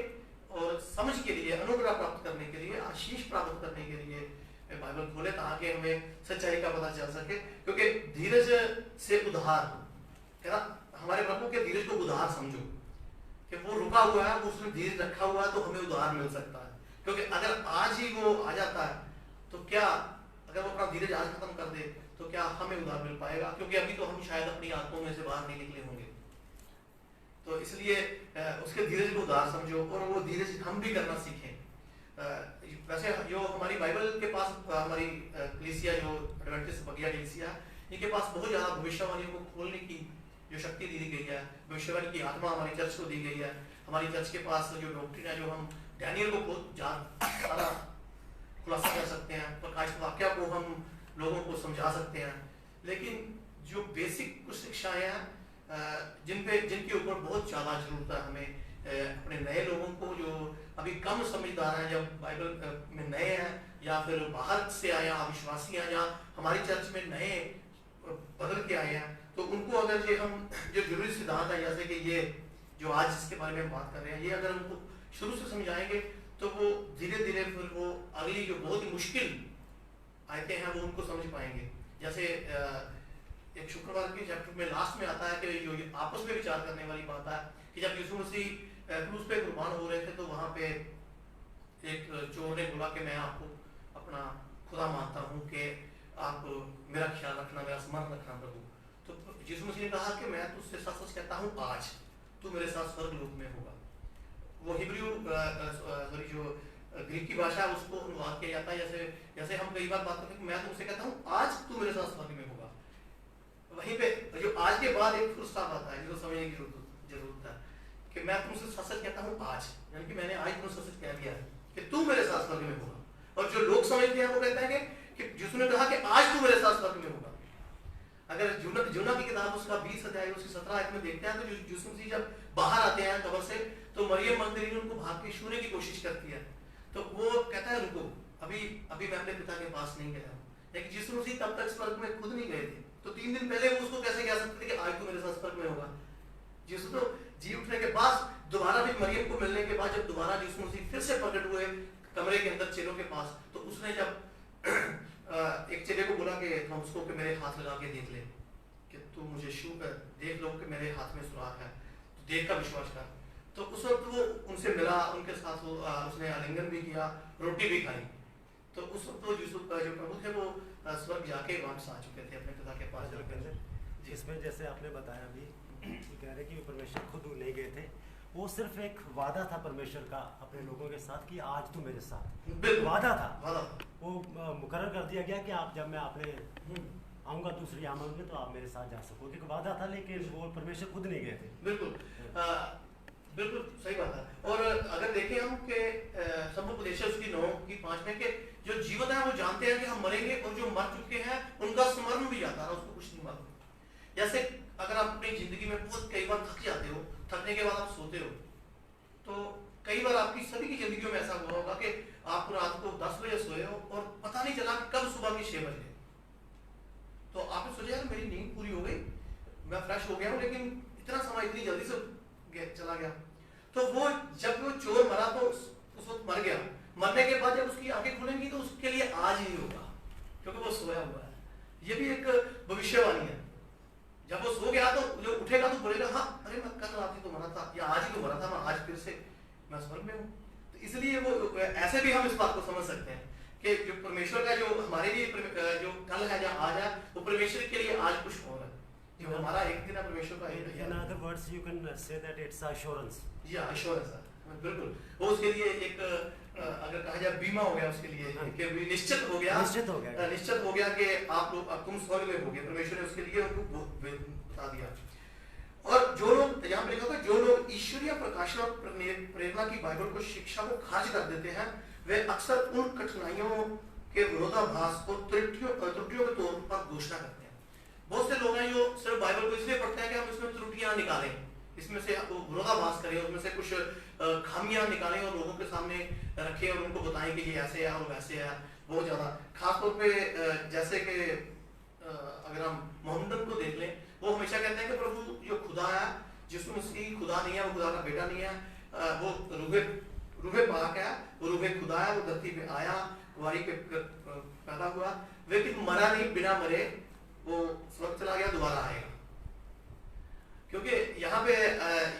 E: और समझ के लिए, अनुग्रह प्राप्त करने के लिए, आशीष प्राप्त करने के लिए बाइबल खोले, ताकि हमें सच्चाई का पता चल सके। क्योंकि धीरज से उधार, क्या हमारे प्रभु के धीरज को उधार समझो कि वो रुका हुआ है, वो उसने धीरज रखा हुआ है, तो हमें उधार मिल सकता है। क्योंकि अगर आज ही वो आ जाता है तो क्या, अगर वो अपना धीरज आज खत्म कर दे तो क्या हमें उधार मिल पाएगा? क्योंकि अभी तो हम शायद अपनी आंखों में से बाहर नहीं निकले होंगे। तो इसलिए उसके धीरज को उधार समझो और वो धीरज हम भी करना सीखें। वैसे जो हमारी बाइबल के पास, हमारी कलीसिया जो एडवेंटिस्ट बगिया कलीसिया, इनके पास बहुत ज्यादा भविष्यवाणियों को खोलने की जो शक्ति दी गई है, भविष्यवाणी की आत्मा हमारी चर्च को दी गई है। हमारी चर्च के पास जो डॉक्ट्रिन है, जो हम डैनियल को सारा खुलासा कर सकते हैं, प्रकाश वाक्य को हम लोगों को समझा सकते हैं। लेकिन जो बेसिक कुछ शिक्षाएं हैं जिनके ऊपर बहुत ज़्यादा जरूरत है हमें, अपने नए लोगों को जो अभी कम समझदार हैं, जब बाइबल में नए हैं या फिर बाहर से आए हैं, अविश्वासी हैं, या हमारी चर्च में नए बदल के आए हैं, तो उनको अगर ये हम जो जरूरी सिद्धांत है, जैसे कि ये जो आज जिसके बारे में हम बात कर रहे हैं, ये अगर उनको शुरू से समझाएंगे तो वो धीरे धीरे फिर वो अगली जो बहुत ही मुश्किल आयतें हैं वो उनको समझ पाएंगे। जैसे एक शुक्रवार के चैप्टर में लास्ट में आता है कि जो आपस में विचार करने वाली बात है कि जब यीशु मसीह क्रूस पे कुर्बान हो रहे थे, तो वहां पे एक चोर ने बोला कि मैं आपको अपना खुदा मानता हूँ, कि आप मेरा ख्याल रखना, मेरा स्मरण रखना प्रभु। तो यीशु मसीह ने कहा कि मैं तुझसे सच सच कहता हूँ, आज तू मेरे साथ स्वर्ग लोक में होगा। वो हिब्रू जो ग्रीक की भाषा है उसको अनुवाद किया जाता है, जैसे हम कई बार बात करते हैं कि मैं तुमसे कहता हूँ आज तू मेरे साथ स्वर्ग में होगा। वहीं पे जो आज के बाद एक फुल स्टॉप आता है, जिसको समझने की जरूरत है कि मैं तुमसे सच सच कहता हूँ आज, यानी कि मैंने आज तुमसे सच कह दिया कि तू मेरे साथ स्वर्ग में होगा। और जो लोग समझते हैं वो कहते हैं कि यीशु ने कहा कि आज तू मेरे साथ स्वर्ग में होगा। अगर यूना की किताब उसका 20 अध्याय उसकी 17 आयत में देखते हैं, तो यीशु मसीह जब बाहर आते हैं कब्र से, तो मरियम मगदलीनी उनको भाग के छूने की कोशिश करती है, तो वो कहता है रुको, अभी मैं अपने पिता के पास नहीं गया हूँ। लेकिन यीशु मसीह तब तक स्वर्ग में खुद नहीं गए थे, तो 3 दिन पहले वो उसको कैसे कह सकते थे कि आज तो मेरे साथ स्वर्ग में होगा? यीशु तो जी उठने के बाद जब मरियम को मिलने के बाद जब दोबारा यीशु मसीह फिर से प्रकट हुए कमरे के अंदर चेलों के पास, तो उसने जब एक चेले को बोला कि उसको कि मेरे हाथ लगा के देख ले, कि तू मुझे छू कर देख लो कि मेरे हाथ में सुराख है, तो देख का विश्वास कर। तो उस वक्त वो उनसे मिला, उनके साथ वो उसने आलिंगन भी किया, रोटी भी खाई। तो उस वक्त वो यूसुफ जो प्रभु थे वो स्वर्ग जाके वापस आ चुके थे अपने पिता के पास जाकर।
I: जिसमें जैसे आपने बताया अभी कह रहे कि परमेश्वर खुद ले गए थे, वो सिर्फ एक वादा था परमेश्वर का अपने लोगों के साथ कि आज तू मेरे साथ, वादा था। वो मुकर्रर कर दिया गया कि आप जब मैं आपने आऊँगा दूसरी आमद में तो आप मेरे साथ जा सको, एक वादा था, लेकिन वो परमेश्वर खुद नहीं गए थे।
E: बिल्कुल बिल्कुल सही बात है। और अगर देखें हम कि समुपदेशक उसकी 9:5 में कि जो जीवित है वो जानते हैं कि हम मरेंगे, और जो मर चुके हैं उनका स्मरण भी आता है, उसको कुछ नहीं मालूम। जैसे अगर आप अपनी जिंदगी में बहुत कई बार थक जाते हो, थकने के बाद आप सोते हो, तो कई बार आपकी सभी की जिंदगियों में ऐसा हुआ होगा कि आप रात को 10 बजे सोए हो और पता नहीं चला कब सुबह के 6 बज गए। तो आपने सोचा यार मेरी नींद पूरी हो गई, मैं फ्रेश हो गया हूँ, लेकिन इतना समय इतनी जल्दी से चला गया। तो वो जब वो चोर मरा तो उस वक्त मर गया, मरने के बाद जब उसकी आंखें खुलेंगी तो उसके लिए आज ही होगा, क्योंकि वो सोया हुआ है। ये भी एक भविष्यवाणी है। जब वो सो गया तो जो उठेगा तो बोलेगा हाँ अरे मैं कल रात ही तो मरा था, या आज ही तो मरा था, मैं आज फिर से मैं स्वर्ग में हूँ। तो इसलिए वो ऐसे भी हम इस बात को समझ सकते हैं कि जो परमेश्वर का जो हमारे लिए जो कल है या आज है, वो परमेश्वर के लिए आज कुछ और है, जो हमारा एक दिन है परमेश्वर का एक।
I: In other words, you can say that it's assurance.
E: या assurance है, बिल्कुल। वो उसके लिए एक अगर कहा जाए बीमा हो गया उसके लिए, कि निश्चित हो गया कि आप लोग तुम स्वर्ग में होगे। परमेश्वर ने उसके लिए उनको बता दिया। और जो लोग यहाँ पे लिखा था, जो लोग ईश्वरीय प्रकाशन और प्रेरणा की बाइबल को शिक्षा को खारिज कर देते हैं, वे अक्सर उन कठिनाइयों के विरोधाभास और त्रुटियों के तौर पर घोषणा करते हैं। बहुत से लोग हैं जो सिर्फ बाइबल को इसलिए पढ़ते हैं कि हम इसमें त्रुटियां निकालें, इसमें से विरोधाभास करें, उसमें से कुछ खामियां निकालें और लोगों के सामने रखें और उनको बताएं कि ये ऐसे है और वैसे है। बहुत ज्यादा खासतौर पे जैसे कि अगर हम मोहम्मदन को देख लें, वो हमेशा कहते हैं कि प्रभु जो खुदा है, यीशु मसीह खुदा नहीं है, वो खुदा का बेटा नहीं है, वो रूहे पाक है, वो रूहे खुदा है, वो धरती पे आया, कुंवारी पे पैदा हुआ, लेकिन मरा नहीं, बिना मरे वो स्वर्ग चला गया, दोबारा आएगा। क्योंकि यहाँ पे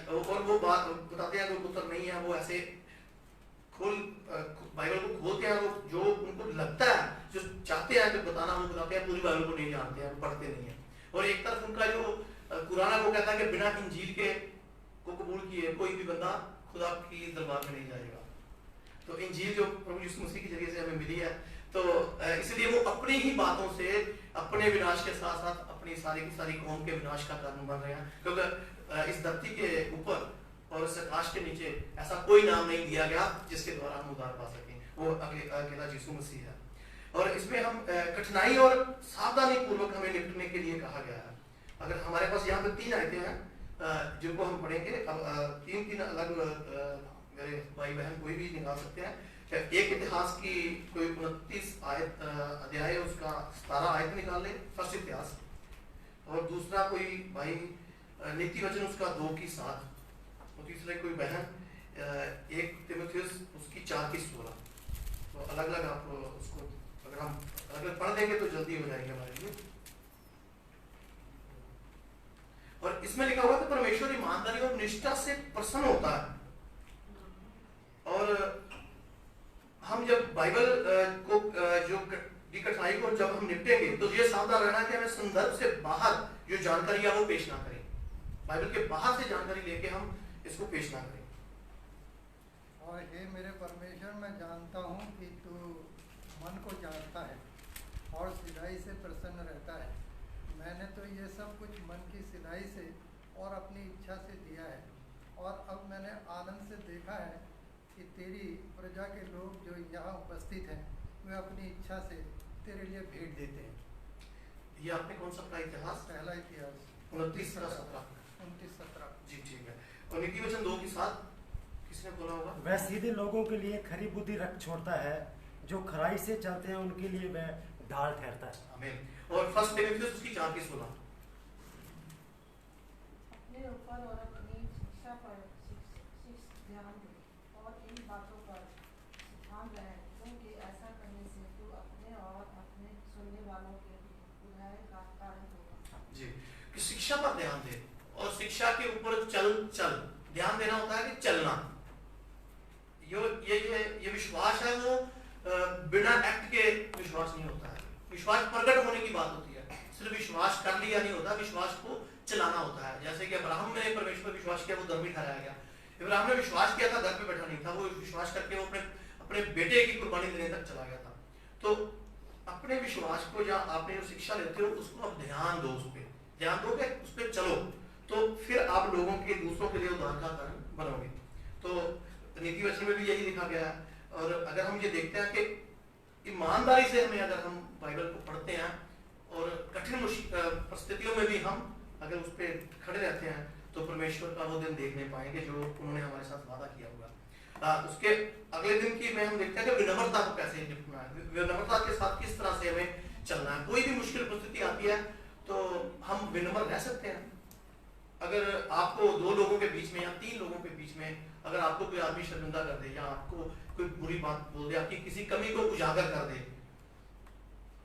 E: और वो बात बताते हैं कि पुत्र नहीं है, वो ऐसे बाइबल को खोलते हैं, वो जो उनको लगता है, जो चाहते हैं कि बताना वो बताते हैं, पूरी बाइबल को नहीं जानते हैं, वो पढ़ते नहीं है। और एक तरफ उनका जो कुरान वो कहता है कि बिना इंजील के को कबूल किए कोई भी बंदा खुदा की दरबार में नहीं जाएगा। तो इंजील जो प्रभु यीशु मसीह के जरिए से हमें मिली है, तो इसलिए वो अपनी ही बातों से अपने विनाश के साथ साथ अपनी सारी की सारी कौम के विनाश का कारण बन रहे हैं। क्योंकि इस धरती के ऊपर और इस आकाश के नीचे ऐसा कोई नाम नहीं दिया गया जिसके द्वारा हम उद्धार पा सकें, वो अकेला यीशु मसीह है। और इसमें हम कठिनाई और सावधानी पूर्वक हमें निपटने के लिए कहा गया है। अगर हमारे पास यहाँ पे 3 आयतें हैं जिनको हम पढ़ेंगे, तीन अलग मेरे भाई बहन कोई भी निकाल सकते हैं। एक इतिहास की कोई 29 अध्याय उसका 17 आयत निकाल ले, फर्स्ट इतिहास, और दूसरा कोई भाई नीति वचन उसका 2:7, और तीसरे कोई बहन 1 तीमुथियुस उसकी 4:16। तो अलग अलग आप उसको अगर हम अलग पढ़ देंगे तो जल्दी हो जाएंगे हमारे लिए। और इसमें लिखा हुआ कि परमेश्वर ईमानदारी और निष्ठा से प्रसन्न होता है। और हम जब बाइबल को जो की कठिनाई को जब हम निपटेंगे तो ये सावधान रहना कि हमें संदर्भ से बाहर जो जानकारी है वो पेश ना करें, बाइबल के बाहर से जानकारी लेके हम इसको पेश ना करें।
H: और हे मेरे परमेश्वर, मैं जानता हूँ कि तू मन को जानता है और सिधाई से प्रसन्न रहता है। मैंने तो ये सब कुछ मन की सिधाई से और अपनी इच्छा से दिया है, और अब मैंने आनंद से देखा है कि तेरी प्रजा के लोग जो यहाँ उपस्थित हैं वे अपनी इच्छा से तेरे लिए भेंट देते हैं।
E: ये आपने कौन सा पढ़ा इतिहास?
H: पहला इतिहास
E: 29:17 जी ठीक है। और नीति वचन 2:7 किसने बोला होगा?
I: वह सीधे लोगों के लिए खरी बुद्धि रख छोड़ता है, जो खराई से चलते हैं उनके लिए वह ढाल ठहरता है।
E: आमीन। और फर्स्ट तीमुथियुस उसकी 4:16
F: अपने ऊपर और अपनी शिक्षा पर
J: चीज ध्यान दे और इन बातों पर ध्यान रहे, क्योंकि ऐसा करने से तू अपने और अपने सुनने वालों के बुराई का कारण होगा।
E: जी, कि शिक्षा पर ध्यान दे और शिक्षा के ऊपर चल ध्यान देना होता है कि चलना। ये विश्वास है वो बिना एक्ट के विश्वास नहीं होता है। विश्वास प्रकट होने की बात होती है, सिर्फ विश्वास कर लिया नहीं होता, विश्वास को चलाना होता है। जैसे कि अब्राहम ने परमेश्वर विश्वास किया, वो धर्मी ठहराया गया। अब्राहम ने विश्वास किया था, घर पे बैठा नहीं था, वो विश्वास करके वो अपने बेटे की कुर्बानी देने तक चला गया था। तो अपने विश्वास को या आपने जो शिक्षा लेते हो उसको आप ध्यान दो, उस पर ध्यान दो कि उस पर चलो, तो फिर आप लोगों के दूसरों के लिए उद्धार का कारण बनोगे। तो नीति वचन में भी यही लिखा गया है। और अगर हम ये देखते हैं कि ईमानदारी से हमें, अगर हम बाइबल को पढ़ते हैं और कठिन परिस्थितियों में भी हम अगर उस पर खड़े रहते हैं, तो परमेश्वर का वो दिन देखने पाएंगे जो उन्होंने हमारे साथ वादा किया होगा। उसके अगले दिन की में हम देखते हैं कि विनम्रता को कैसे निपटना है, विनम्रता के साथ किस तरह से हमें चलना है। कोई भी मुश्किल परिस्थिति आती है तो हम विनम्र रह सकते हैं। अगर आपको दो लोगों के बीच में या तीन लोगों के बीच में अगर आपको कोई आदमी शर्मिंदा कर दे या आपको कोई बुरी बात बोल दे, आपकी किसी कमी को उजागर कर दे,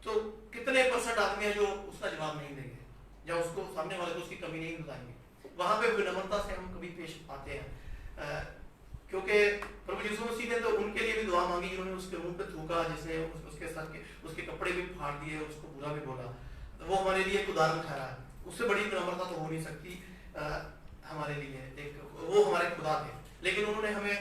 E: तो कितने % आदमी है जो उसका जवाब नहीं देंगे या उसको सामने वाले को उसकी कमी नहीं बताएंगे। वहां पे विनम्रता से हम कभी पेश आते हैं, क्योंकि प्रभु यीशु मसीह ने तो उनके लिए भी दुआ मांगी जिन्होंने उसके मुंह पे थूका, जिसने उसके सर के उसके कपड़े भी फाड़ दिए, उसको बुरा भी बोला। तो वो हमारे लिए एक उदाहरण ठहरा है। उससे बड़ी विनम्रता तो हो नहीं सकती हमारे लिए। एक वो हमारे खुदा थे, लेकिन उन्होंने हमें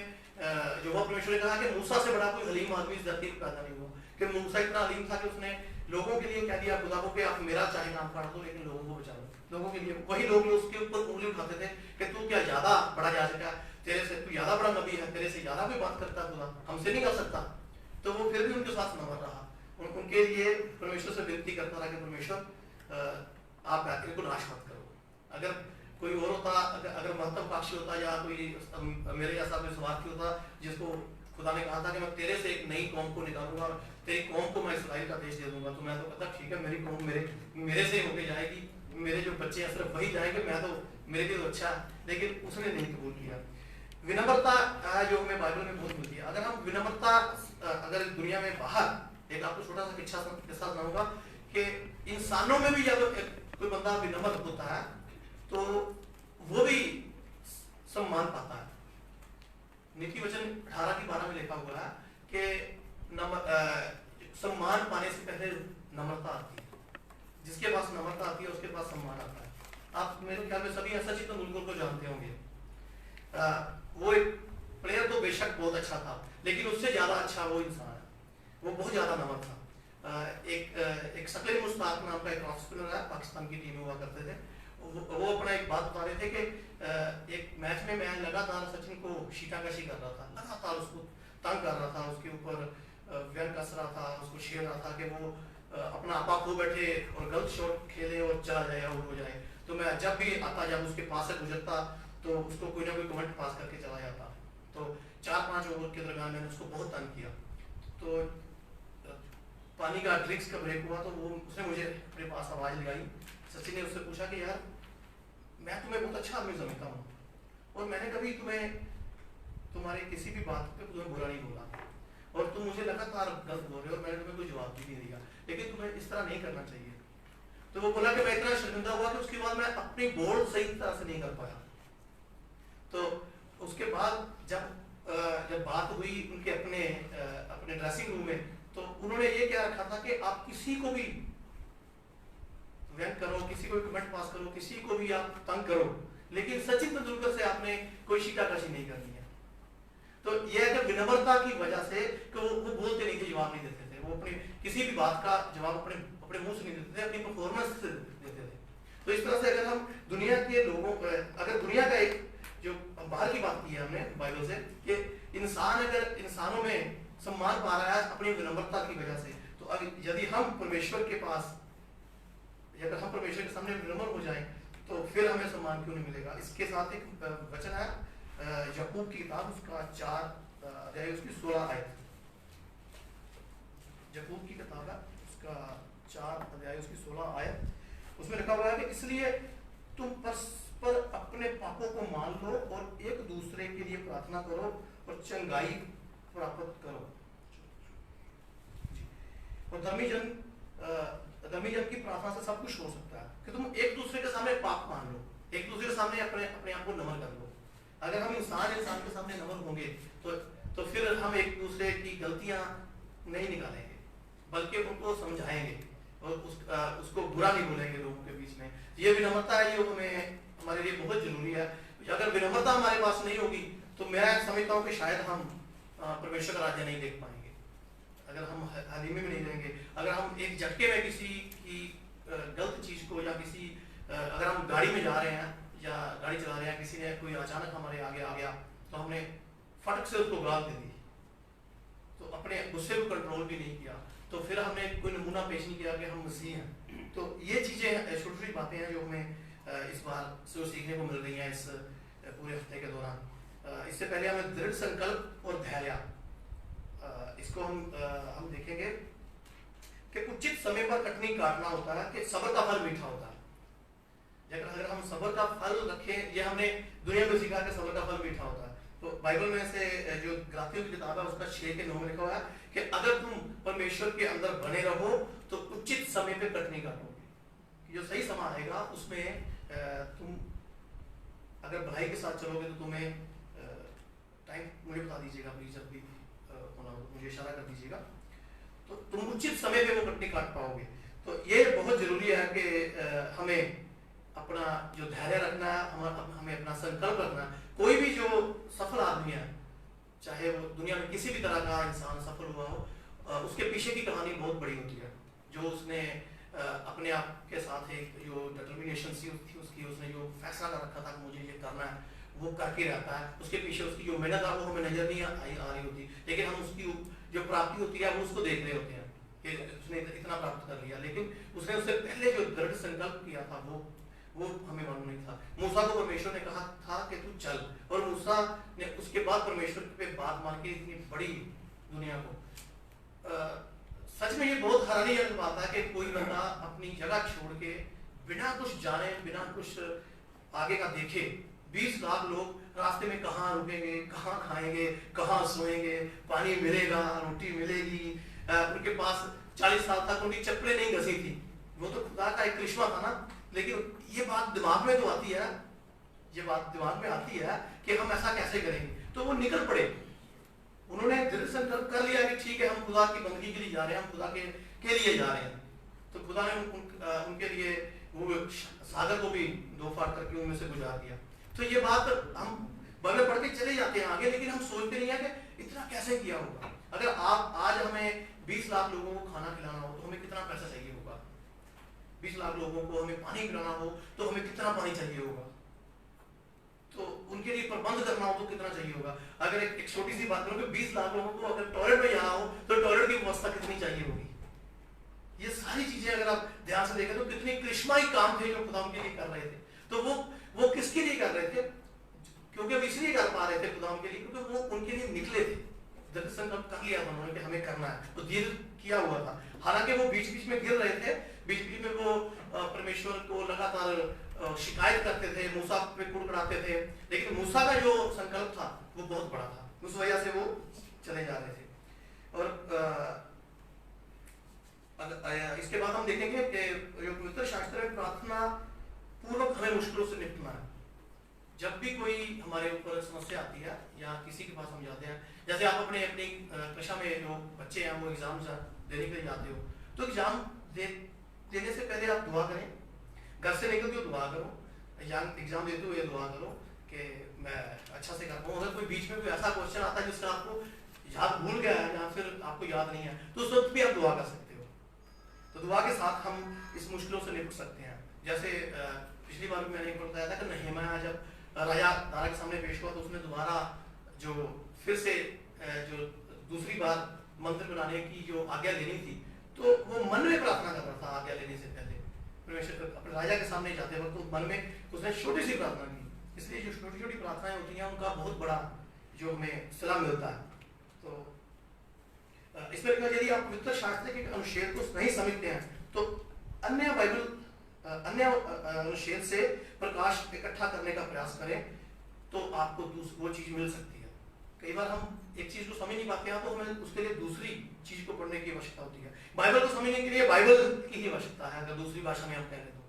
E: जो वो परमेश्वर ने कहा कि मूसा से बड़ा कोई हलीम आदमी इस धरती पर पैदा नहीं हुआ, कि मूसा इतना हलीम था कि उसने लोगों के लिए कह दिया खुदा को कि आप मेरा चाहे नाम काट दो लेकिन लोगों को बचा लो। लोगों के लिए वही लोग उसके ऊपर उंगली उठाते थे कि तू क्या ज्यादा बड़ा याजक है, तेरे से तू ज्यादा बड़ा नबी है, तेरे से ज्यादा कोई बात करता खुदा, हमसे नहीं कर सकता। तो वो फिर भी उनके साथ नमर रहा, उनके लिए परमेश्वर से विनती करता रहा कि परमेश्वर आप इनको नाश मत करो। अगर कोई और होता, अगर महत्वाकांक्षी होता या कोई मेरे जैसा कोई स्वार्थी होता जिसको खुदा ने कहा था कि मैं तेरे से एक नई कौम को निकालूंगा, तेरी कौम को मैं इस्राएल का देश दे दूंगा, तो मैं तो कहता ठीक है, मेरी कौम मेरे से होके जाएगी, मेरे जो बच्चे हैं सिर्फ वही जाएंगे, मैं तो मेरे लिए तो अच्छा है। लेकिन उसने नहीं कबूल किया। विनम्रता जो हमें बाइबल में बहुत मिलती है। अगर हम विनम्रता अगर दुनिया में बाहर एक आपको छोटा सा किस्सा सुनाऊंगा कि इंसानों में भी जब कोई बंदा विनम्र होता है तो वो भी सम्मान पाता है। नीति वचन 18:12 में लिखा हुआ है कि सम्मान पाने से पहले नम्रता आती है। जिसके पास नम्रता आती है उसके पास सम्मान आता है। आप मेरे ख्याल में सभी सचिन तेंदुलकर को जानते होंगे। वो एक प्लेयर तो बेशक बहुत अच्छा था, लेकिन उससे ज्यादा अच्छा वो इंसान है, वो बहुत ज्यादा नम्र था। एक शकील मुश्ताक नाम का एक ऑफ स्पिनर है, पाकिस्तान की टीम में हुआ करते थे। वो अपना एक बात बता रहे थे कि एक मैच में मैं लगातार सचिन को शीटाकशी कर रहा था, लगातार उसको तंग कर रहा था, उसके ऊपर व्यंग कस रहा था, उसको छेड़ रहा था कि वो अपना आपा खो बैठे और गलत शॉट खेले और चला जाए, आउट हो जाए। तो मैं जब भी आता, जब उसके पास से गुजरता तो उसको कोई ना कोई कमेंट पास करके चला जाता। तो 4-5 ओवर के दरमियान मैंने उसको बहुत तंग किया। तो पानी का ड्रिंक्स का ब्रेक हुआ तो उसने मुझे अपने पास आवाज लगाई। सचिन ने उससे पूछा कि यार मैं तुम्हें बहुत अच्छा आदमी समझता हूँ और मैंने कभी तुम्हारे किसी भी बात पे तुम्हें बुरा नहीं बोला और तुम मुझे लगातार गलत बोल रहे हो और मैंने तुम्हें कोई जवाब भी नहीं दिया, लेकिन तुम्हें इस तरह नहीं करना चाहिए। तो वो बोला कि मैं इतना शर्मिंदा हुआ कि उसके बाद मैं अपनी बॉल सही तरह से नहीं कर पाया। तो उसके बाद जब बात हुई उनके अपने ड्रेसिंग रूम में, तो उन्होंने ये क्या रखा था कि आप किसी को भी व्यंग करो, किसी को भी कमेंट पास करो, किसी को भी आप तंग करो, लेकिन सचिन तेंदुलकर से आपने कोई शीटाकशी नहीं करनी है। तो यह है कि विनम्रता की वजह से कि वो बोलते नहीं थे, जवाब नहीं देते थे, वो अपनी किसी भी बात का जवाब अपने मुंह से नहीं देते थे, अपनी परफॉर्मेंस से देते थे। तो इस तरह से अगर हम दुनिया के लोगों अगर दुनिया का एक जो बाहर की बात की है हमने बाइबल से कि इंसान अगर इंसानों में सम्मान पा रहा है अपनी विनम्रता की वजह से, तो अब यदि हम परमेश्वर के पास, अगर हम परमेश्वर के सामने विनम्र हो जाएं तो फिर हमें सम्मान क्यों नहीं मिलेगा। इसके साथ एक वचन है याकूब की किताब, उसका 4 अध्याय उसकी 16 आयत। याकूब की किताब है, उसका 4 अध्याय उसकी 16 आयत। उसमें लिखा हुआ है कि इसलिए तुम परस्पर अपने पापों को मान लो और एक दूसरे के लिए प्रार्थना करो और चंगाई प्राप्त करो। और धर्मी जन की प्रार्थना से सब कुछ हो सकता है कि तुम एक दूसरे के सामने पाप मान लो, एक दूसरे के सामने अपने आप को नमन कर लो। अगर हम इंसान के सामने नमन होंगे तो फिर हम एक दूसरे की गलतियां नहीं निकालेंगे, बल्कि उनको समझाएंगे और उसको बुरा नहीं बोलेंगे लोगों के बीच में। ये विनम्रता है, ये हमें हमारे लिए बहुत जरूरी है। अगर विनम्रता हमारे पास नहीं होगी तो मैं समझता हूँ कि शायद हम परमेश्वर का राज्य नहीं देख पाएंगे। अगर हम हलीमे में नहीं रहेंगे, अगर हम एक झटके में किसी की गलत चीज को या अगर हम गाड़ी में जा रहे हैं या गाड़ी चला रहे हैं, किसी ने कोई अचानक हमारे आगे आ गया तो हमने फटक से उसको गाल दे दी, तो अपने गुस्से को कंट्रोल भी नहीं किया, तो फिर हमने कोई नमूना पेश नहीं किया कि हम मसीह हैं। तो ये चीजें छोटी छोटी बातें हैं जो हमें इस बार से सीखने को मिल रही हैं इस पूरे हफ्ते के दौरान। इससे पहले हमें दृढ़ संकल्प और धैर्य, इसको हम देखेंगे कि उचित समय पर कटनी काटना होता है, कि सब्र का फल मीठा होता है। अगर हम सब्र का फल रखें, ये हमने दुनिया में सीखा कि सब्र का फल मीठा होता है। तो बाइबल में से जो गलातियों की किताब है उसका 6:9 में लिखा हुआ है कि अगर तुम परमेश्वर के अंदर बने रहो तो उचित समय पे कटनी काटोगे। जो सही समय आएगा उसमें तुम अगर भलाई के साथ चलोगे तो तुम्हें टाइम मुझे बता दीजिएगा प्लीज, जब भी होना हो मुझे इशारा कर दीजिएगा, तो तुम उचित समय पे वो कटनी काट पाओगे। तो ये बहुत जरूरी है कि हमें अपना जो धैर्य रखना है, हमें अपना संकल्प रखना है। कोई भी जो सफल आदमी है, चाहे वो दुनिया में किसी भी तरह का इंसान सफल हुआ हो, उसके पीछे की कहानी बहुत बड़ी होती है। जो उसने अपने आप के साथ एक जो डिटर्मिनेशन थी उसकी, उसने जो फैसला कर रखा था कि मुझे ये करना है, वो करके रहता है। उसके पीछे उसकी जो मेहनत है वो हमें नजर नहीं आ रही होती, लेकिन हम उसकी जो प्राप्ति होती है वो उसको देख रहे होते हैं कि उसने इतना प्राप्त कर लिया। लेकिन उसने उससे पहले जो दृढ़ संकल्प किया था वो हमें मालूम नहीं था। मूसा को परमेश्वर ने कहा था कि तू चल, और मूसा ने उसके बाद परमेश्वर पे बात मान के इतनी बड़ी दुनिया को सच में ये बहुत हैरानीजनक बात है कि कोई बंदा अपनी जगह छोड़ के बिना कुछ जाने, बिना कुछ आगे का देखे, 20 लाख लोग रास्ते में कहाँ रुकेंगे, कहाँ खाएंगे, कहाँ सोएंगे, पानी मिलेगा, रोटी मिलेगी, उनके पास 40 साल तक उनकी चप्पलें नहीं घसी थी। वो तो खुदा का एक करिश्मा था ना। लेकिन ये बात दिमाग में तो आती है, ये बात दिमाग में आती है कि हम ऐसा कैसे करेंगे। तो वो निकल पड़े, उन्होंने दृढ़ संकल्प कर लिया कि ठीक है हम खुदा की बंदगी के लिए जा रहे हैं, हम खुदा के लिए जा रहे हैं। तो खुदा ने उनके लिए वो सागर को भी 2 फाड़ करके उनमें से गुजार दिया। तो ये बात हम बाइबल पढ़ के चले जाते हैं आगे, लेकिन हम सोचते नहीं है कि इतना कैसे किया होगा। अगर आज हमें 20 लाख लोगों को खाना खिलाना हो तो हमें कितना पैसा चाहिए होगा। 20 लाख लोगों को हमें पानी पिलाना हो तो हमें कितना पानी चाहिए होगा। तो उनके लिए प्रबंध करना हो तो कितना चाहिए होगा। अगर एक छोटी सी बात करूँ, 20 लाख लोगों को अगर टॉयलेट में जाना हो तो टॉयलेट की व्यवस्था कितनी चाहिए होगी। ये सारी चीजें अगर आप ध्यान से देखें तो कितने करिश्माई काम थे जो खुदा उनके लिए कर रहे थे। तो वो किसके लिए कर रहे थे? क्योंकि अब इसलिए कर पा रहे थे खुदा उनके लिए क्योंकि वो उनके लिए निकले थे। दृढ़ संकल्प कर लिया था उन्होंने कि हमें करना है, तो धीर किया हुआ था। हालांकि वो बीच बीच में गिर रहे थे, बीच बीच में वो परमेश्वर को लगातार शिकायत करते थे, मूसा पे कुड़कुड़ाते थे, लेकिन मूसा का जो संकल्प था वो बहुत बड़ा था, उस वजह से वो चले जा रहे थे। और इसके बाद हम देखेंगे कि जो पवित्र शास्त्र में प्रार्थना पूर्वक हमें मुश्किलों से निपटना है। जब भी कोई हमारे ऊपर समस्या आती है या किसी के पास हम जाते हैं, जैसे आप अपनी कक्षा में जो बच्चे हैं वो एग्जाम देने के लिए जाते हो, तो एग्जाम देने से पहले आप दुआ करें। घर से निकलते हो दुआ करो, एग्जाम देते हुए दुआ करो कि मैं अच्छा से कर पाऊँ। अगर कोई बीच में कोई ऐसा क्वेश्चन आता है जिसका आपको याद भूल गया है या फिर आपको याद नहीं है तो उस वक्त भी आप दुआ कर सकते हो। तो दुआ के साथ हम इस मुश्किलों से निपट सकते हैं। जैसे पिछली बार भी मैंने बताया था कि नहम्याह जब राजा दारा के सामने पेश हुआ तो उसने दोबारा जो फिर से जो दूसरी बार मंत्र बनाने की जो आज्ञा लेनी थी, तो वो मन में प्रार्थना कर रहा था आज्ञा लेने से पहले परमेश्वर अपने राजा के सामने जाते वक्त तो मन में उसने छोटी सी प्रार्थना की। इसलिए जो छोटी छोटी प्रार्थनाएं होती हैं उनका बहुत बड़ा जो हमें सलाह मिलता है। तो इसमें यदि आप पवित्र शास्त्र के अनुच्छेद को नहीं समझते हैं तो अन्य बाइबल अन्य अनुच्छेद से प्रकाश इकट्ठा करने का प्रयास करें। तो आपको वो चीज़ मिल सकती है। कई बार हम एक चीज़ को समझ नहीं पाते हैं तो हमें उसके लिए दूसरी चीज़ को पढ़ने की आवश्यकता होती है। बाइबल को समझने के लिए बाइबल की ही आवश्यकता है। अगर दूसरी भाषा में हम कह रहे तो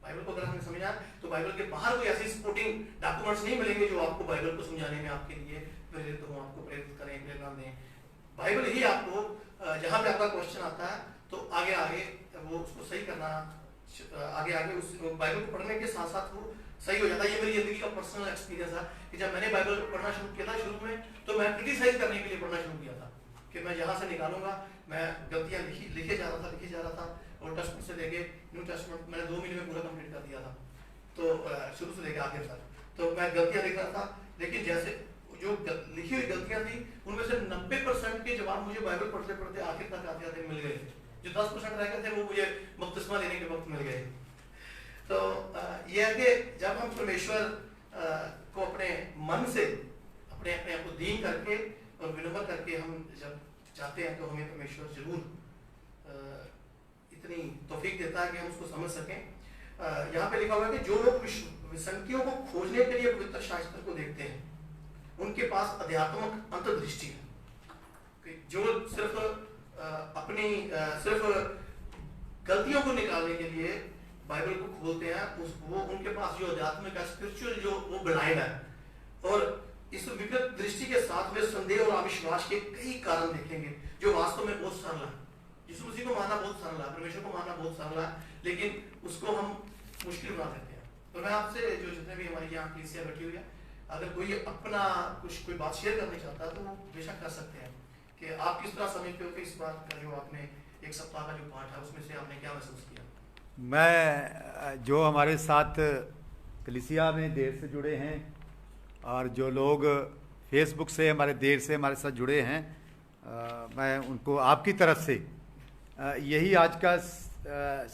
E: बाइबल को अगर हमने समझा तो बाइबल के बाहर कोई ऐसी सपोर्टिंग डॉक्यूमेंट्स नहीं मिलेंगे जो आपको बाइबल को समझाने में आपके लिए प्रेरित हो, आपको प्रेरित करें, प्रेरणा दें। बाइबल ही आपको जहाँ पे आपका क्वेश्चन आता है तो आगे आगे वो उसको सही करना, आगे आगे उस बाइबल को पढ़ने के साथ साथ वो सही हो जाता है। ये मेरी जिंदगी का पर्सनल एक्सपीरियंस है कि जब मैंने बाइबल पढ़ना शुरू किया था शुरू में तो मैं क्रिटिसाइज करने के लिए पढ़ना शुरू किया था कि मैं जहाँ से निकालूंगा, मैं गलतियाँ लिखे जा रहा था और टेस्टमेंट से लेके न्यू टेस्टमेंट मैंने 2 महीने में पूरा कंप्लीट कर दिया था, तो शुरू से लेके आखिर तक तो मैं गलतियाँ लिख रहा था। लेकिन जैसे जो लिखी हुई गलतियाँ थी उनमें से 90% के जवाब मुझे बाइबल पढ़ते पढ़ते आखिर तक आते मिल गए। जो 10% रह गए थे वो मुझे बपतिस्मा लेने के वक्त मिल गए। तो यह है कि जब हम परमेश्वर को अपने मन से अपने आप को दीन करके और विनम्र करके हम जब चाहते हैं तो हमें परमेश्वर जरूर इतनी तौफीक देता है कि हम उसको समझ सकें। यहाँ पे लिखा हुआ है कि जो लोग विसंगतियों को खोजने के लिए पवित्र शास्त्र को देखते हैं उनके पास अध्यात्मक अंतर्दृष्टि है। जो सिर्फ अपनी सिर्फ गलतियों को निकालने के लिए बाइबल को खोलते हैं वो उनके पास जो आध्यात्मिक स्पिरिचुअल जो वो ब्लाइंड है। और इस विकृत दृष्टि के साथ वे संदेह और अविश्वास के कई कारण देखेंगे जो वास्तव में बहुत सरल है। यीशु मसीह को मानना बहुत सरल है, परमेश्वर को मानना बहुत सरल है, लेकिन उसको हम मुश्किल बना देते हैं। तो मैं आपसे जो जितने भी हमारी यहाँ कलीसिया बैठी हुई है, अगर कोई अपना कोई बात शेयर करना चाहता है तो वो बेशक कर सकते हैं कि आप किस तरह समझते हो कि इस बात का जो आपने एक सप्ताह का जो पाठ है उसमें से आपने क्या महसूस किया।
K: मैं जो हमारे साथ कलीसिया में देर से जुड़े हैं और जो लोग फेसबुक से हमारे देर से हमारे साथ जुड़े हैं, मैं उनको आपकी तरफ से यही आज का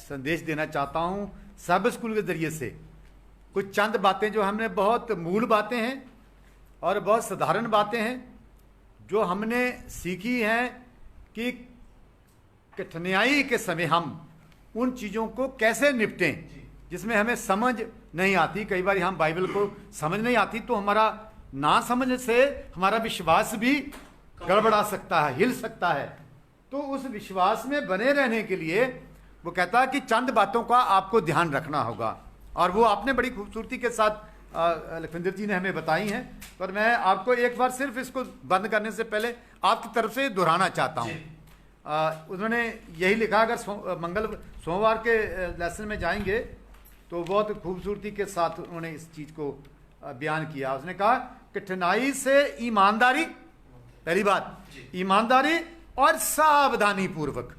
K: संदेश देना चाहता हूँ। सब स्कूल के ज़रिए से कुछ चंद बातें जो हमने बहुत मूल बातें हैं और बहुत साधारण बातें हैं जो हमने सीखी हैं कि कठिनाई के समय हम उन चीज़ों को कैसे निपटें जिसमें हमें समझ नहीं आती। कई बार हम बाइबल को समझ नहीं आती तो हमारा ना समझ से हमारा विश्वास भी गड़बड़ा सकता है, हिल सकता है। तो उस विश्वास में बने रहने के लिए वो कहता है कि चंद बातों का आपको ध्यान रखना होगा और वो आपने बड़ी खूबसूरती के साथ लखविंदर जी ने हमें बताई हैं। पर मैं आपको एक बार सिर्फ इसको बंद करने से पहले आपकी तरफ से दोहराना चाहता हूँ। उन्होंने यही लिखा, अगर सोमवार के लेसन में जाएंगे तो बहुत खूबसूरती के साथ उन्होंने इस चीज़ को बयान किया। उसने कहा कठिनाई से ईमानदारी, पहली बात ईमानदारी और सावधानी पूर्वक,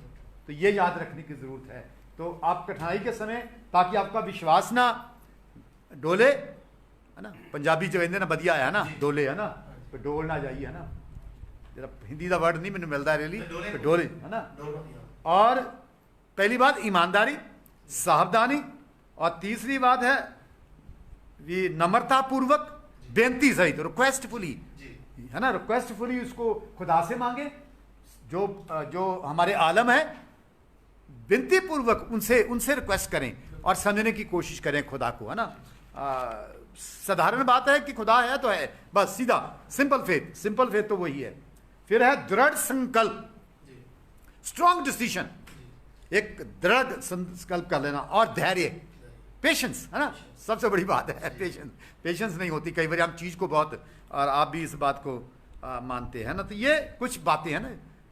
K: तो ये याद रखने की ज़रूरत है। तो आप कठिनाई के समय ताकि आपका विश्वास ना डोले, है ना, पंजाबी जो कहते ना बढ़िया है ना, डोले है ना, तो डोल ना जाइए, है ना, जरा हिंदी का वर्ड नहीं मैंने मिलता रेली, तो डोले है ना। और पहली बात ईमानदारी, सावधानी, और तीसरी बात है ये नम्रता पूर्वक, बेनती सहित, रिक्वेस्टफुली, है ना, रिक्वेस्टफुली उसको खुदा से मांगे। जो हमारे आलम है विनती पूर्वक उनसे रिक्वेस्ट करें और समझने की कोशिश करें खुदा को, है ना। साधारण बात है कि खुदा है तो है, बस सीधा सिंपल फेथ तो वही है। फिर है दृढ़ संकल्प, स्ट्रॉन्ग डिसीजन, एक दृढ़ संकल्प कर लेना, और धैर्य, पेशेंस, है ना, सबसे बड़ी बात है पेशेंस नहीं होती कई बार हम चीज़ को बहुत, और आप भी इस बात को मानते हैं ना। तो ये कुछ बातें हैं ना,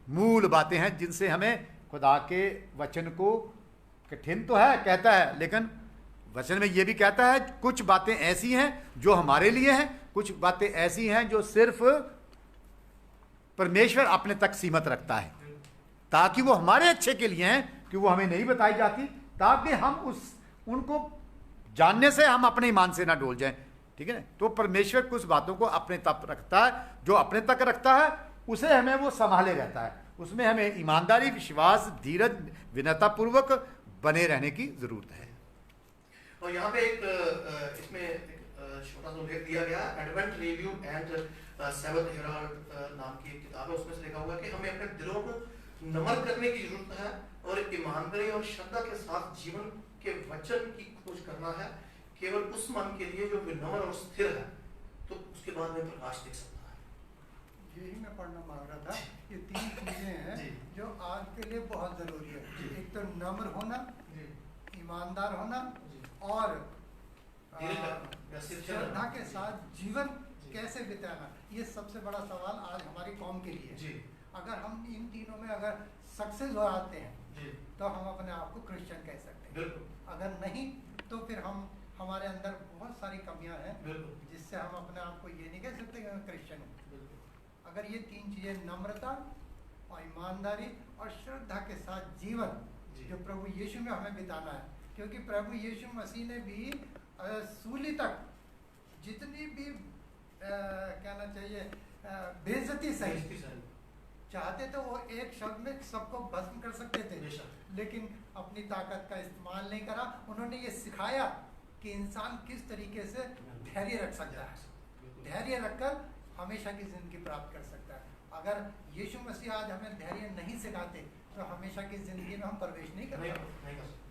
K: मूल बातें हैं जिनसे हमें खुदा के वचन को, कठिन तो है कहता है, लेकिन वचन में ये भी कहता है कुछ बातें ऐसी हैं जो हमारे लिए हैं, कुछ बातें ऐसी हैं जो सिर्फ परमेश्वर अपने तक सीमित रखता है, ताकि वो हमारे अच्छे के लिए हैं, कि वो हमें नहीं बताई जाती, ताकि हम उनको जानने से हम अपने ईमान से ना डोल जाएं, ठीक है ना। तो परमेश्वर कुछ बातों को अपने तक रखता है, जो अपने तक रखता है उसे हमें वो संभाले रहता है, उसमें हमें ईमानदारी, विश्वास, धीरज, विनम्रतापूर्वक बने रहने की जरूरत है।
E: और यहाँ पे एक इसमें छोटा सा उल्लेख दिया गया, advent review and seventh Herald नाम की एक किताब है, उसमें से लिखा हुआ है कि हमें अपने दिलों को नम्र करने की जरूरत है और ईमानदारी और श्रद्धा के साथ जीवन के वचन की खोज करना है, केवल उस मन के लिए जो विनम्र और स्थिर है। तो बाद में प्रकाश दिख सकता है।
H: यही मैं पढ़ना मांग रहा था। ये 3 चीजें हैं जो आज के लिए बहुत जरूरी है। एक तो नम्र होना, ईमानदार होना और श्रद्धा के साथ जीवन कैसे बिताना। ये सबसे बड़ा सवाल आज हमारी कौम के लिए है। अगर हम इन तीनों में अगर सक्सेस हो आते हैं तो हम अपने आप को क्रिश्चियन कह सकते हैं। अगर नहीं तो फिर हमारे अंदर बहुत सारी कमियां हैं जिससे हम अपने आप को ये नहीं कह सकते कि हम क्रिश्चियन हैं। अगर ये 3 चीजें, नम्रता और ईमानदारी और श्रद्धा के साथ जीवन जो प्रभु यीशु में हमें बिताना है, क्योंकि प्रभु यीशु मसीह ने भी सूली तक जितनी भी कहना चाहिए बेइज्जती सही चाहते थे, वो एक शब्द में सबको भस्म कर सकते थे, लेकिन अपनी ताकत का इस्तेमाल नहीं करा। उन्होंने ये सिखाया कि इंसान किस तरीके से धैर्य रख सकता है, धैर्य रखकर हमेशा की जिंदगी प्राप्त कर सकता है। अगर यीशु मसीह आज हमें धैर्य नहीं सिखाते तो हमेशा की जिंदगी में हम प्रवेश नहीं कर सकते।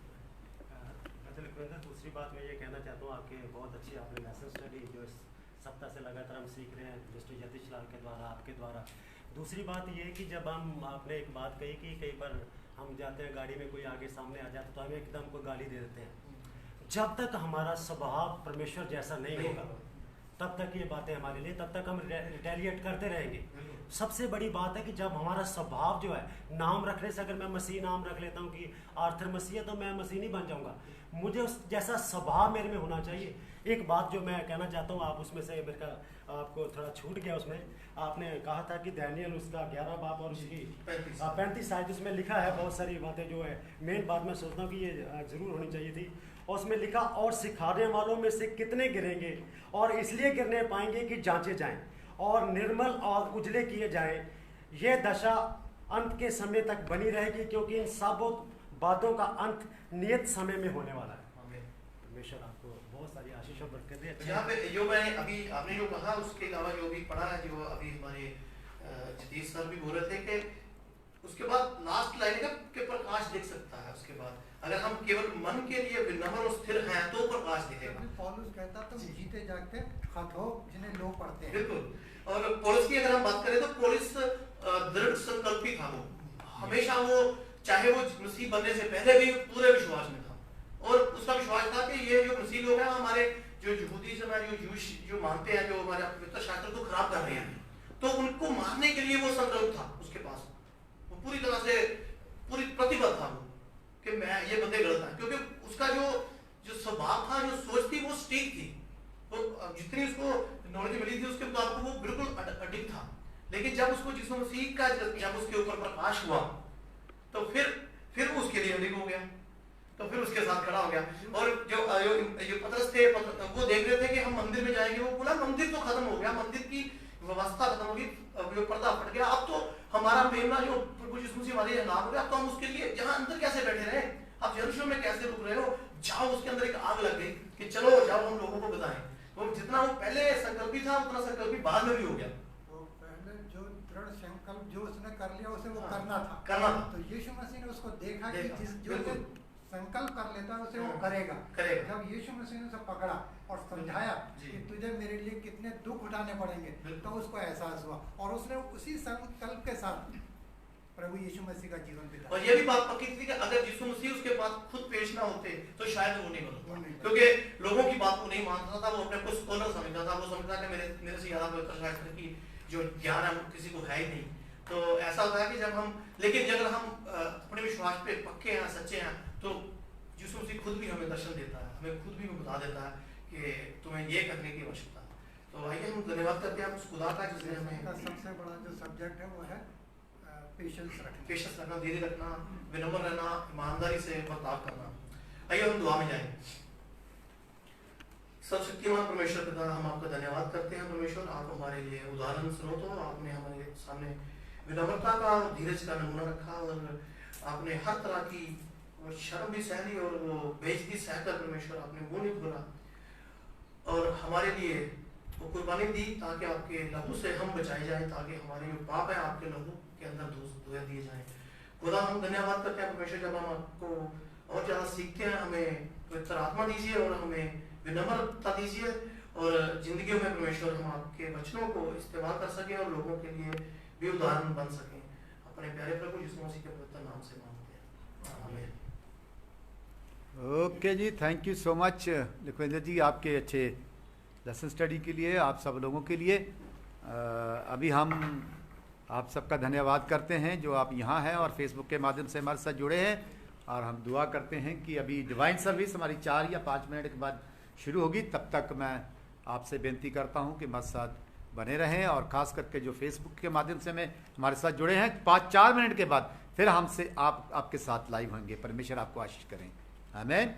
I: दूसरी बात मैं ये कहना चाहता हूँ, आपके बहुत अच्छी आपने लेसन स्टडी जो इस सप्ताह से लगातार हम सीख रहे हैं मिस्टर यतीश लाल के द्वारा, आपके द्वारा। दूसरी बात ये है कि जब आपने एक बात कही कि कई बार हम जाते हैं गाड़ी में, कोई आगे सामने आ जाता तो हमें एकदम को गाली दे देते हैं। जब तक हमारा स्वभाव परमेश्वर जैसा नहीं होगा तब तक ये बातें हमारे लिए, तब तक हम रिटेलिएट करते रहेंगे। सबसे बड़ी बात है कि जब हमारा स्वभाव जो है, नाम रखने से अगर मैं मसीह नाम रख लेता हूँ कि आर्थर मसीह है तो मैं मसीह नहीं बन जाऊँगा, मुझे उस जैसा स्वभाव मेरे में होना चाहिए। एक बात जो मैं कहना चाहता हूँ, आप उसमें से मेरे का आपको थोड़ा छूट गया, उसमें आपने कहा था कि दानियल उसका 11 बाब और उसकी 35 आयत उसमें लिखा है बहुत सारी बातें जो है। मेन बात मैं सोचता हूँ कि ये ज़रूर होनी चाहिए थी। और उसमें लिखा, और सिखाने वालों में से कितने गिरेंगे और इसलिए गिरने पाएंगे कि जांचे जाएं और निर्मल और उजले किए जाएं। यह दशा अंत के समय तक बनी रहेगी, क्योंकि इन सब बातों का अंत नियत समय में होने वाला है। परमेश्वर आपको बहुत सारी आशीषों बरकत दे।
E: यहाँ पे जो मैंने अभी आपने जो कहा उसके अलावा जो भी पढ़ा है, जो अभी हमारे जतीश सर भी बोल रहे थे कि उसके बाद लास्ट लाइन है कि प्रकाश दिख सकता है। उसके बाद अगर हम केवल मन के लिए विनम्र और स्थिर हैं तो प्रकाश दिखेगा।
H: पौलुस कहता तुम जीते जागते खत हो जिन्हें लोग पढ़ते हैं।
E: बिल्कुल। और पौलुस की अगर हम बात करें तो पौलुस दृढ़ संकल्पी था। वो हमेशा वो चाहे वो मसीह बनने से पहले भी पूरे विश्वास में था, और उसका विश्वास था कि ये जो मसीह लोग हैं हमारे जो यहूदी जो मानते हैं, जो हमारे पवित्र शास्त्र को खराब कर रहे हैं, तो उनको मारने के लिए वो संकल्प था उसके पास। वो पूरी तरह से पूरी प्रतिबद्ध था वो कि मैं ये बंदे गलत है, क्योंकि उसका जो स्वभाव था, जो सोच थी, वो स्टीक थी। तो जितनी उसको नॉलेज मिली थी उसके मुताबिक वो बिल्कुल अडिग था। लेकिन जब उसको यीशु मसीह का जब उसके ऊपर प्रकाश हुआ तो फिर वो उसके लिए अडिग हो गया, तो फिर उसके साथ खड़ा हो गया। और जो पतरस थे वो देख रहे थे कि हम मंदिर में जाएंगे, वो बोला मंदिर तो खत्म हो गया, मंदिर की व्यवस्था खत्म होगी, जो पर्दा फट गया, अब तो हमारा मेमना जो प्रभु यीशु मसीह हमारे नाम हो गया, अब तो हम उसके लिए जहां अंदर कैसे बैठे रहे, आप यरूशलेम में कैसे रुक रहे हो, जाओ। उसके अंदर एक आग लग गई कि चलो जाओ हम लोगों को बताएं। वो जितना वो पहले संकल्पी था उतना संकल्पी बाद में भी हो गया।
H: वो पहले जो दृढ़ संकल्प जो उसने कर लिया उसे वो करना था। तो यीशु मसीह ने उसको देखा कि जो संकल्प कर लेता है उसे वो करेगा। जब यीशु मसीह ने उसे पकड़ा और समझाया कि तुझे मेरे लिए कितने दुख उठाने पड़ेंगे, तो उसको एहसास हुआ और उसने उसी संकल्प के साथ प्रभु यीशु मसीह का जीवन बिताया।
E: और ये भी बात पक्की थी कि अगर यीशु मसीह उसके पास खुद पेश ना होते तो शायद वो नहीं बनता, क्योंकि लोगों की बात को नहीं मानता था। वो अपने को स्कॉलर समझता था, वो समझता कि मेरे से ज्यादा पवित्र शास्त्र की जो ज्ञान है वो किसी को है ही नहीं। तो ऐसा होता है कि जब हम, लेकिन अगर हम अपने विश्वास पे पक्के हैं, सच्चे हैं, तो यीशु मसीह खुद भी हमें दर्शन देता है, हमें खुद भी बता देता है कि तुम्हें ये करने की आवश्यकता है। तो आइए हम धन्यवाद करते हैं उस खुदा का जिसने हमें
H: सबसे बड़ा जो सब्जेक्ट है वो है पेशेंस
E: रखना, धीरे रखना, विनम्र रहना, ईमानदारी से बर्ताव करना। आइए हम दुआ में जाएं। सर्वशक्तिमान परमेश्वर पिता, हम आपका धन्यवाद करते हैं। परमेश्वर, आप हमारे लिए उदाहरण स्रोत हो, आपने हमारे सामने विनम्रता का और धीरज का नमूना रखा, और आपने हर तरह की शर्म भी सह ली और वो बेइज्जती सहकर परमेश्वर आपने मुंह नहीं खोला और हमारे लिए वो कुर्बानी दी, ताकि आपके लहू से हम बचाए जाएं, ताकि हमारे जो पाप है आपके लहू के अंदर धोए दिए जाएं। खुदा, हम धन्यवाद करते हैं परमेश्वर, जब हम आपको और ज़्यादा सीखते हैं, हमें पवित्र आत्मा दीजिए और हमें विनम्रता दीजिए और जिंदगियों में परमेश्वर हम आपके वचनों को इस्तेमाल कर सकें और लोगों के लिए भी उदाहरण बन सकें। अपने प्यारे प्रभु यीशु मसीह के पवित्र नाम से मांगते हैं, आमीन।
K: ओके जी, thank you so much Lakhwinder ji आपके अच्छे लेसन स्टडी के लिए, आप सब लोगों के लिए। अभी हम आप सबका धन्यवाद करते हैं जो आप यहाँ हैं और फेसबुक के माध्यम से हमारे साथ जुड़े हैं, और हम दुआ करते हैं कि अभी डिवाइन सर्विस हमारी 4 या 5 मिनट के बाद शुरू होगी। तब तक मैं आपसे बेनती करता हूँ कि हमारे साथ बने रहें, और ख़ास करके जो फेसबुक के माध्यम से में हमारे साथ जुड़े हैं 5-4 मिनट के बाद फिर हमसे आपके साथ लाइव होंगे। परमेश्वर आपको आशीष करें, आमीन।